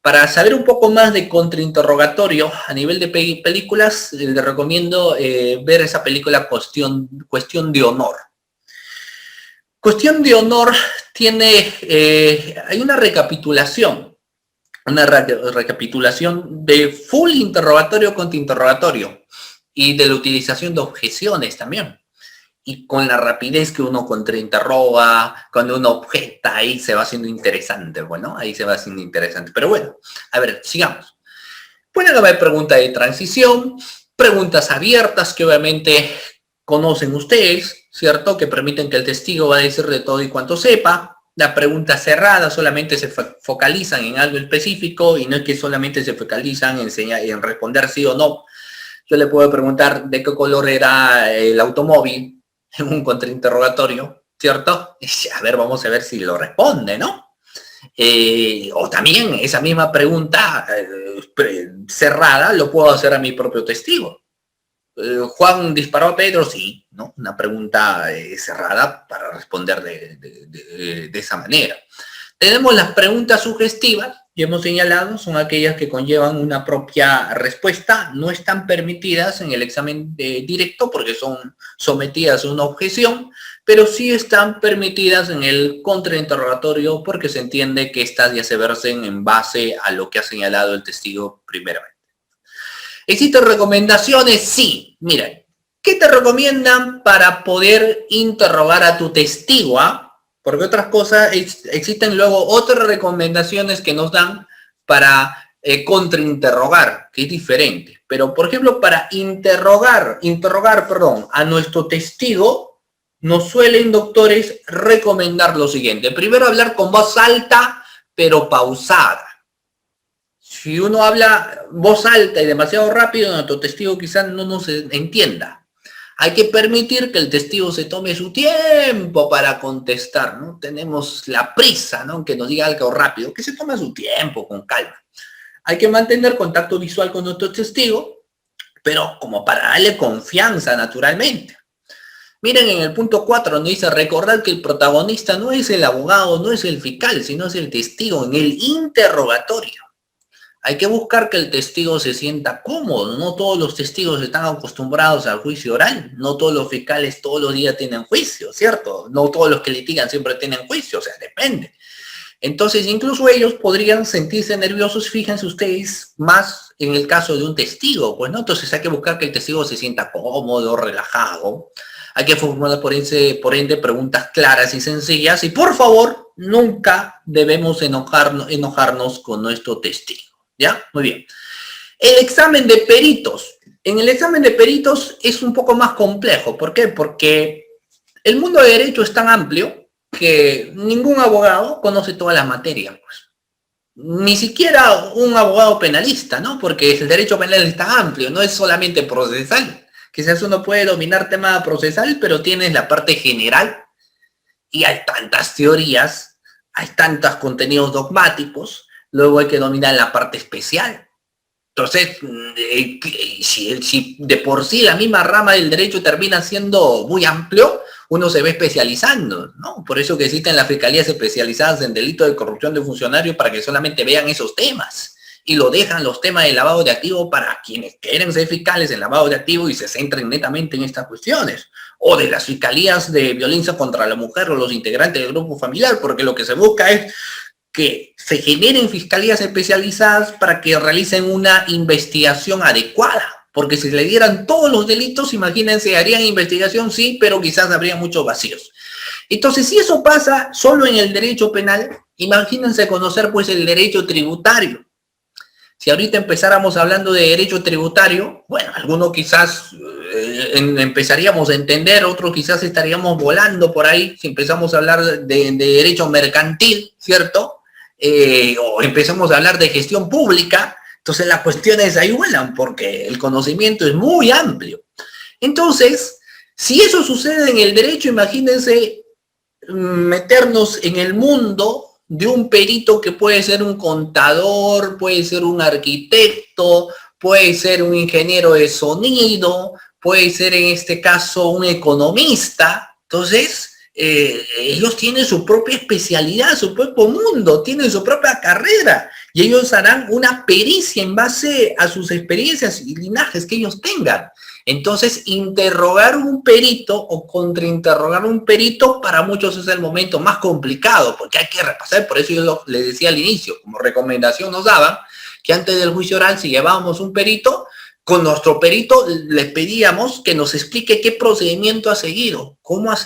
[SPEAKER 3] Para saber un poco más de contrainterrogatorio a nivel de películas, les recomiendo ver esa película Cuestión de Honor. Cuestión de Honor tiene, hay una recapitulación de full interrogatorio contra interrogatorio y de la utilización de objeciones también. Y con la rapidez que uno contrainterroga, cuando uno objeta, ahí se va haciendo interesante. Bueno, ahí se va haciendo interesante. Pero bueno, a ver, sigamos. Pueden haber preguntas de transición, preguntas abiertas que obviamente conocen ustedes, ¿cierto? Que permiten que el testigo va a decir de todo y cuanto sepa. La pregunta cerrada solamente se focalizan en algo específico y no es que solamente se focalizan en responder sí o no. Yo le puedo preguntar de qué color era el automóvil en un contrainterrogatorio, ¿cierto? A ver, vamos a ver si lo responde, ¿no? O también esa misma pregunta cerrada lo puedo hacer a mi propio testigo. ¿Juan disparó a Pedro? Sí, ¿no? Una pregunta cerrada para responder de esa manera. Tenemos las preguntas sugestivas, ya hemos señalado, son aquellas que conllevan una propia respuesta, no están permitidas en el examen directo porque son sometidas a una objeción, pero sí están permitidas en el contrainterrogatorio porque se entiende que estas ya se versen en base a lo que ha señalado el testigo primeramente. ¿Existen recomendaciones? Sí. Miren, ¿qué te recomiendan para poder interrogar a tu testigo? Porque otras cosas, existen luego otras recomendaciones que nos dan para contrainterrogar, que es diferente. Pero, por ejemplo, para interrogar a nuestro testigo, nos suelen, doctores, recomendar lo siguiente. Primero, hablar con voz alta, pero pausada. Si uno habla voz alta y demasiado rápido, nuestro testigo quizás no nos entienda. Hay que permitir que el testigo se tome su tiempo para contestar, ¿no? Tenemos la prisa, ¿no? Que nos diga algo rápido, que se tome su tiempo, con calma. Hay que mantener contacto visual con nuestro testigo, pero como para darle confianza naturalmente. Miren en el punto 4, nos dice recordar que el protagonista no es el abogado, no es el fiscal, sino es el testigo en el interrogatorio. Hay que buscar que el testigo se sienta cómodo. No todos los testigos están acostumbrados al juicio oral. No todos los fiscales todos los días tienen juicio, ¿cierto? No todos los que litigan siempre tienen juicio, o sea, depende. Entonces, incluso ellos podrían sentirse nerviosos, fíjense ustedes, más en el caso de un testigo, pues, ¿no? Entonces hay que buscar que el testigo se sienta cómodo, relajado. hay que formular por ende preguntas claras y sencillas, y por favor, nunca debemos enojarnos con nuestro testigo, ¿ya? Muy bien. El examen de peritos. En el examen de peritos es un poco más complejo. ¿Por qué? Porque el mundo de derecho es tan amplio que ningún abogado conoce todas las materias, pues. Ni siquiera un abogado penalista, ¿no? Porque el derecho penal es tan amplio, no es solamente procesal. Quizás uno puede dominar tema procesal, pero tienes la parte general y hay tantas teorías, hay tantos contenidos dogmáticos, luego hay que dominar la parte especial. Entonces, si de por sí la misma rama del derecho termina siendo muy amplio, uno se ve especializando, ¿no? Por eso que existen las fiscalías especializadas en delitos de corrupción de funcionarios para que solamente vean esos temas y lo dejan los temas de lavado de activos para quienes quieren ser fiscales en lavado de activos y se centren netamente en estas cuestiones. O de las fiscalías de violencia contra la mujer o los integrantes del grupo familiar, porque lo que se busca es que se generen fiscalías especializadas para que realicen una investigación adecuada. Porque si le dieran todos los delitos, imagínense, harían investigación, sí, pero quizás habría muchos vacíos. Entonces, si eso pasa solo en el derecho penal, imagínense conocer pues el derecho tributario. Si ahorita empezáramos hablando de derecho tributario, bueno, algunos quizás empezaríamos a entender, otros quizás estaríamos volando por ahí, si empezamos a hablar de derecho mercantil, ¿cierto? O empezamos a hablar de gestión pública, entonces las cuestiones ahí vuelan porque el conocimiento es muy amplio. Entonces, si eso sucede en el derecho, imagínense meternos en el mundo de un perito que puede ser un contador, puede ser un arquitecto, puede ser un ingeniero de sonido, puede ser en este caso un economista. Entonces, ellos tienen su propia especialidad, su propio mundo, tienen su propia carrera y ellos harán una pericia en base a sus experiencias y linajes que ellos tengan. Entonces, interrogar un perito o contrainterrogar un perito para muchos es el momento más complicado porque hay que repasar, por eso yo le decía al inicio, como recomendación nos daban que antes del juicio oral, si llevábamos un perito, con nuestro perito les pedíamos que nos explique qué procedimiento ha seguido, cómo ha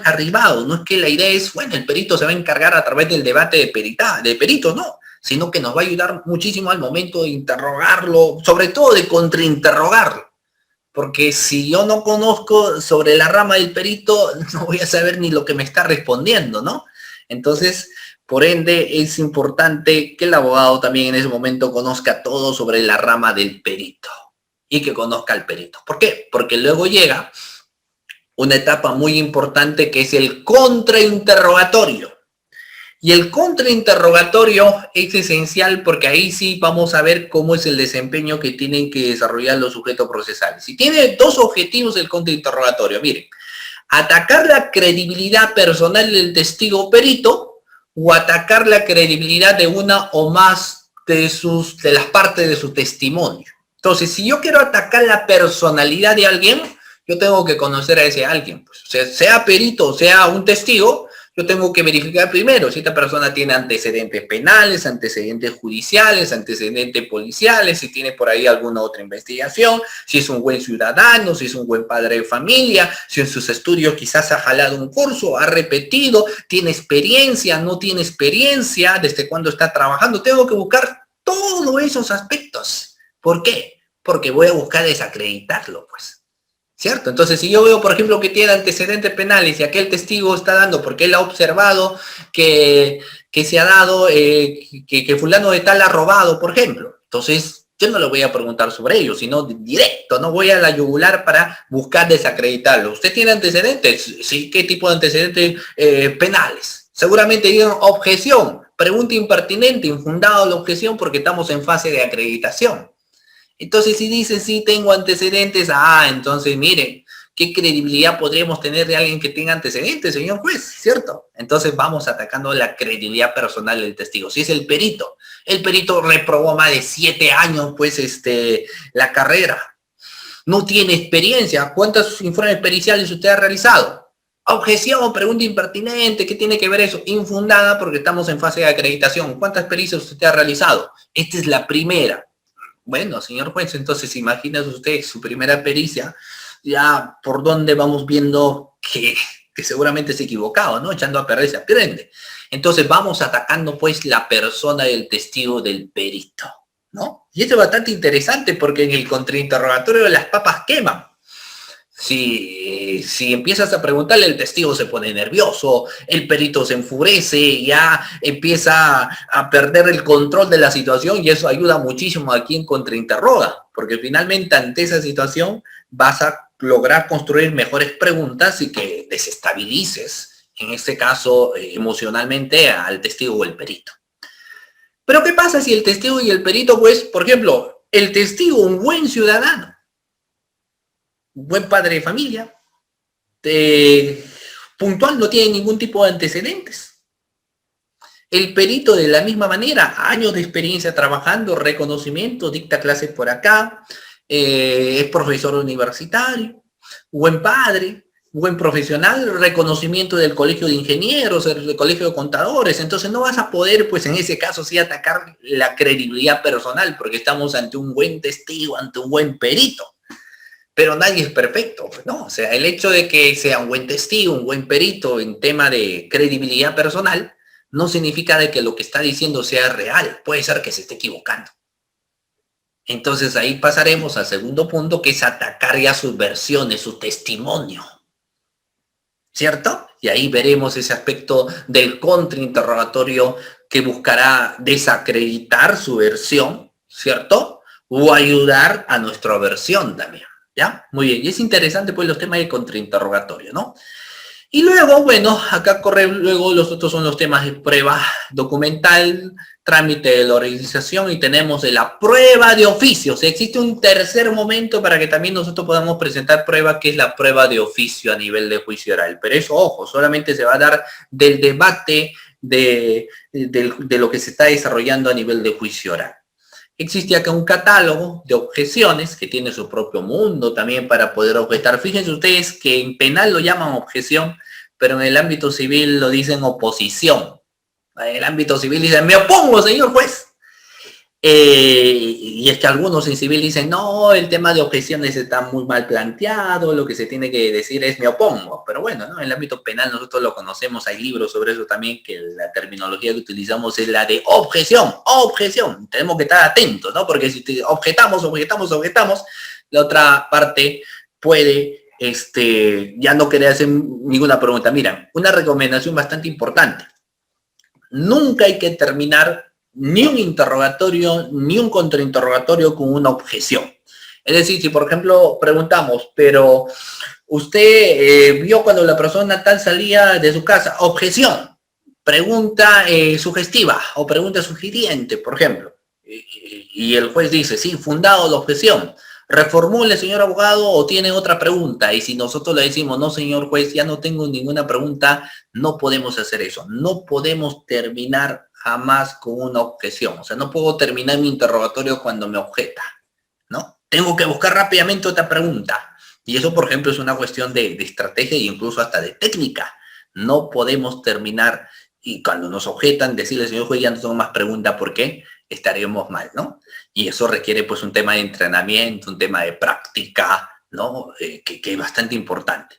[SPEAKER 3] arribado. No es que la idea es, bueno, el perito se va a encargar a través del debate de peritos, no, sino que nos va a ayudar muchísimo al momento de interrogarlo, sobre todo de contrainterrogarlo. Porque si yo no conozco sobre la rama del perito, no voy a saber ni lo que me está respondiendo, ¿no? Entonces, por ende, es importante que el abogado también en ese momento conozca todo sobre la rama del perito y que conozca al perito. ¿Por qué? Porque luego llega una etapa muy importante que es el contrainterrogatorio. Y el contrainterrogatorio es esencial porque ahí sí vamos a ver cómo es el desempeño que tienen que desarrollar los sujetos procesales. Y tiene dos objetivos el contrainterrogatorio. Miren, atacar la credibilidad personal del testigo perito o atacar la credibilidad de una o más de las partes de su testimonio. Entonces, si yo quiero atacar la personalidad de alguien, yo tengo que conocer a ese alguien. Pues, o sea, sea perito, sea un testigo, yo tengo que verificar primero si esta persona tiene antecedentes penales, antecedentes judiciales, antecedentes policiales, si tiene por ahí alguna otra investigación, si es un buen ciudadano, si es un buen padre de familia, si en sus estudios quizás ha jalado un curso, ha repetido, tiene experiencia, no tiene experiencia, desde cuándo está trabajando. Tengo que buscar todos esos aspectos. ¿Por qué? Porque voy a buscar desacreditarlo, pues. ¿Cierto? Entonces, si yo veo, por ejemplo, que tiene antecedentes penales y aquel testigo está dando porque él ha observado que se ha dado, que fulano de tal ha robado, por ejemplo. Entonces, yo no le voy a preguntar sobre ello, sino directo, no voy a la yugular para buscar desacreditarlo. ¿Usted tiene antecedentes? Sí, ¿qué tipo de antecedentes penales? Seguramente tiene objeción, pregunta impertinente, infundado la objeción porque estamos en fase de acreditación. Entonces, si dice, sí, tengo antecedentes, entonces, mire, ¿qué credibilidad podríamos tener de alguien que tenga antecedentes, señor juez? ¿Cierto? Entonces, vamos atacando la credibilidad personal del testigo. Si es el perito reprobó más de 7 años, pues, la carrera. No tiene experiencia. ¿Cuántos informes periciales usted ha realizado? Objeción, pregunta impertinente, ¿qué tiene que ver eso? Infundada porque estamos en fase de acreditación. ¿Cuántas pericias usted ha realizado? Esta es la primera. Bueno, señor juez, entonces imagínese usted su primera pericia, ya por donde vamos viendo que seguramente es equivocado, ¿no? Echando a perder se aprende. Entonces vamos atacando pues la persona del testigo del perito, ¿no? Y esto es bastante interesante porque en el contrainterrogatorio las papas queman. Si empiezas a preguntarle, el testigo se pone nervioso, el perito se enfurece, ya empieza a perder el control de la situación y eso ayuda muchísimo a quien contrainterroga, porque finalmente ante esa situación vas a lograr construir mejores preguntas y que desestabilices, en este caso emocionalmente, al testigo o el perito. Pero ¿qué pasa si el testigo y el perito, pues, por ejemplo, el testigo, un buen ciudadano, un buen padre de familia, puntual, no tiene ningún tipo de antecedentes? El perito de la misma manera, años de experiencia trabajando, reconocimiento, dicta clases por acá, es profesor universitario, buen padre, buen profesional, reconocimiento del colegio de ingenieros, del colegio de contadores. Entonces no vas a poder, pues en ese caso sí, atacar la credibilidad personal, porque estamos ante un buen testigo, ante un buen perito. Pero nadie es perfecto, ¿no? O sea, el hecho de que sea un buen testigo, un buen perito en tema de credibilidad personal, no significa de que lo que está diciendo sea real. Puede ser que se esté equivocando. Entonces ahí pasaremos al segundo punto, que es atacar ya sus versiones, su testimonio. ¿Cierto? Y ahí veremos ese aspecto del contrainterrogatorio que buscará desacreditar su versión, ¿cierto? O ayudar a nuestra versión también, ¿ya? Muy bien, y es interesante pues los temas de contrainterrogatorio, ¿no? Y luego, bueno, acá luego los otros son los temas de prueba documental, trámite de la organización y tenemos de la prueba de oficio. O sea, existe un tercer momento para que también nosotros podamos presentar prueba, que es la prueba de oficio a nivel de juicio oral. Pero eso, ojo, solamente se va a dar del debate de lo que se está desarrollando a nivel de juicio oral. Existe acá un catálogo de objeciones que tiene su propio mundo también para poder objetar. Fíjense ustedes que en penal lo llaman objeción, pero en el ámbito civil lo dicen oposición. En el ámbito civil dicen, me opongo, señor juez. Y es que algunos en civil dicen, no, el tema de objeciones está muy mal planteado, lo que se tiene que decir es me opongo. Pero bueno, ¿no? En el ámbito penal nosotros lo conocemos, hay libros sobre eso también, que la terminología que utilizamos es la de objeción, objeción. Tenemos que estar atentos, ¿no? Porque si objetamos, la otra parte puede ya no querer hacer ninguna pregunta. Mira, una recomendación bastante importante. Nunca hay que terminar ni un interrogatorio, ni un contrainterrogatorio con una objeción. Es decir, si por ejemplo preguntamos, pero usted vio cuando la persona tal salía de su casa, objeción, pregunta sugestiva o pregunta sugiriente, por ejemplo, y el juez dice, sí, fundado la objeción, reformule, señor abogado, o tiene otra pregunta, y si nosotros le decimos, no, señor juez, ya no tengo ninguna pregunta, no podemos hacer eso, no podemos terminar jamás con una objeción. O sea, no puedo terminar mi interrogatorio cuando me objeta, ¿no? Tengo que buscar rápidamente otra pregunta. Y eso, por ejemplo, es una cuestión de estrategia e incluso hasta de técnica. No podemos terminar y cuando nos objetan decirle, señor juez, ya no tengo más preguntas, ¿por qué? Estaríamos mal, ¿no? Y eso requiere pues un tema de entrenamiento, un tema de práctica, ¿no? Que es bastante importante.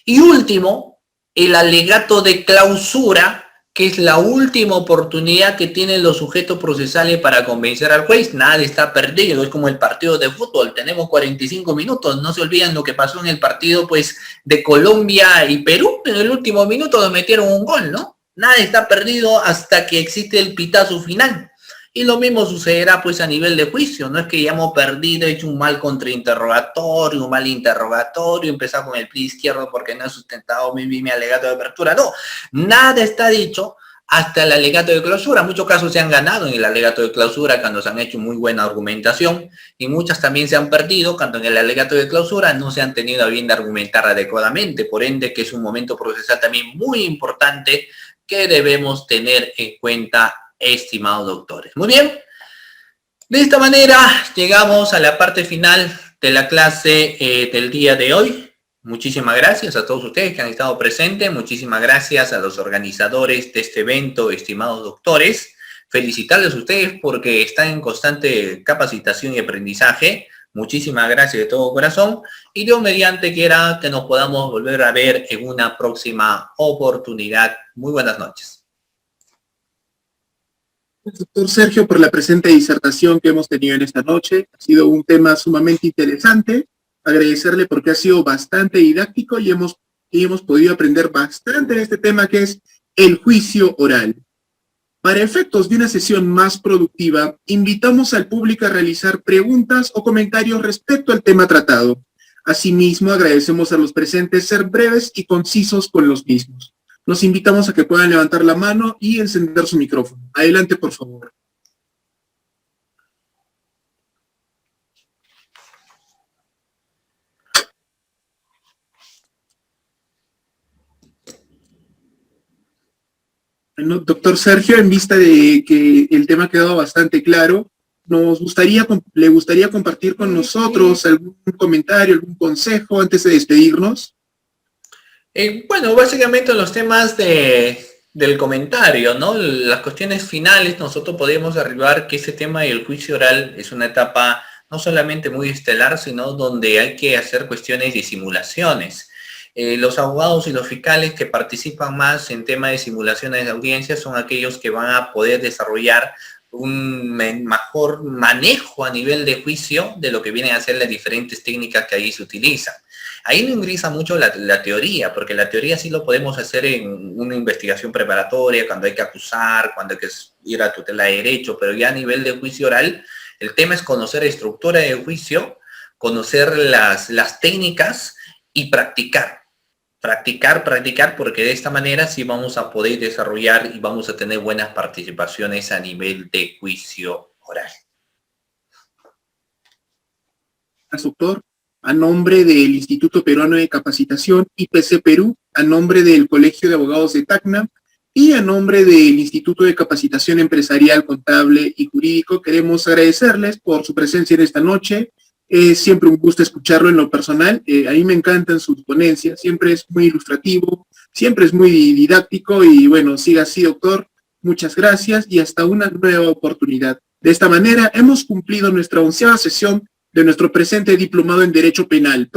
[SPEAKER 3] Y último, el alegato de clausura, que es la última oportunidad que tienen los sujetos procesales para convencer al juez. Nada está perdido, es como el partido de fútbol, tenemos 45 minutos, no se olviden lo que pasó en el partido pues de Colombia y Perú, en el último minuto nos metieron un gol, ¿no? Nada está perdido hasta que existe el pitazo final. Y lo mismo sucederá pues a nivel de juicio, no es que ya hemos perdido, hecho un mal contrainterrogatorio, un mal interrogatorio, empezar con el pie izquierdo porque no he sustentado mi alegato de apertura, no, nada está dicho hasta el alegato de clausura. En muchos casos se han ganado en el alegato de clausura cuando se han hecho muy buena argumentación y muchas también se han perdido cuando en el alegato de clausura no se han tenido a bien de argumentar adecuadamente, por ende que es un momento procesal también muy importante que debemos tener en cuenta, estimados doctores. Muy bien, de esta manera llegamos a la parte final de la clase del día de hoy. Muchísimas gracias a todos ustedes que han estado presentes, muchísimas gracias a los organizadores de este evento, estimados doctores. Felicitarles a ustedes porque están en constante capacitación y aprendizaje. Muchísimas gracias de todo corazón y Dios mediante quiera que nos podamos volver a ver en una próxima oportunidad. Muy buenas noches.
[SPEAKER 1] Doctor Sergio, por la presente disertación que hemos tenido en esta noche. Ha sido un tema sumamente interesante. Agradecerle porque ha sido bastante didáctico y hemos podido aprender bastante de este tema que es el juicio oral. Para efectos de una sesión más productiva, invitamos al público a realizar preguntas o comentarios respecto al tema tratado. Asimismo, agradecemos a los presentes ser breves y concisos con los mismos. Los invitamos a que puedan levantar la mano y encender su micrófono. Adelante, por favor. Bueno, doctor Sergio, en vista de que el tema ha quedado bastante claro, le gustaría compartir con nosotros algún comentario, algún consejo antes de despedirnos.
[SPEAKER 3] Bueno, básicamente los temas del comentario, ¿no? Las cuestiones finales, nosotros podemos arribar que ese tema del juicio oral es una etapa no solamente muy estelar, sino donde hay que hacer cuestiones de simulaciones. Los abogados y los fiscales que participan más en temas de simulaciones de audiencia son aquellos que van a poder desarrollar un mejor manejo a nivel de juicio de lo que vienen a ser las diferentes técnicas que ahí se utilizan. Ahí no ingresa mucho la teoría, porque la teoría sí lo podemos hacer en una investigación preparatoria, cuando hay que acusar, cuando hay que ir a tutela de derecho, pero ya a nivel de juicio oral, el tema es conocer la estructura de juicio, conocer las técnicas y practicar, porque de esta manera sí vamos a poder desarrollar y vamos a tener buenas participaciones a nivel de juicio oral.
[SPEAKER 1] Doctor, a nombre del Instituto Peruano de Capacitación IPC Perú, a nombre del Colegio de Abogados de Tacna y a nombre del Instituto de Capacitación Empresarial, Contable y Jurídico, queremos agradecerles por su presencia en esta noche. Es siempre un gusto escucharlo en lo personal. A mí me encantan sus ponencias, siempre es muy ilustrativo, siempre es muy didáctico y bueno, siga así, doctor. Muchas gracias y hasta una nueva oportunidad. De esta manera hemos cumplido nuestra 11ª sesión de nuestro presente diplomado en Derecho Penal.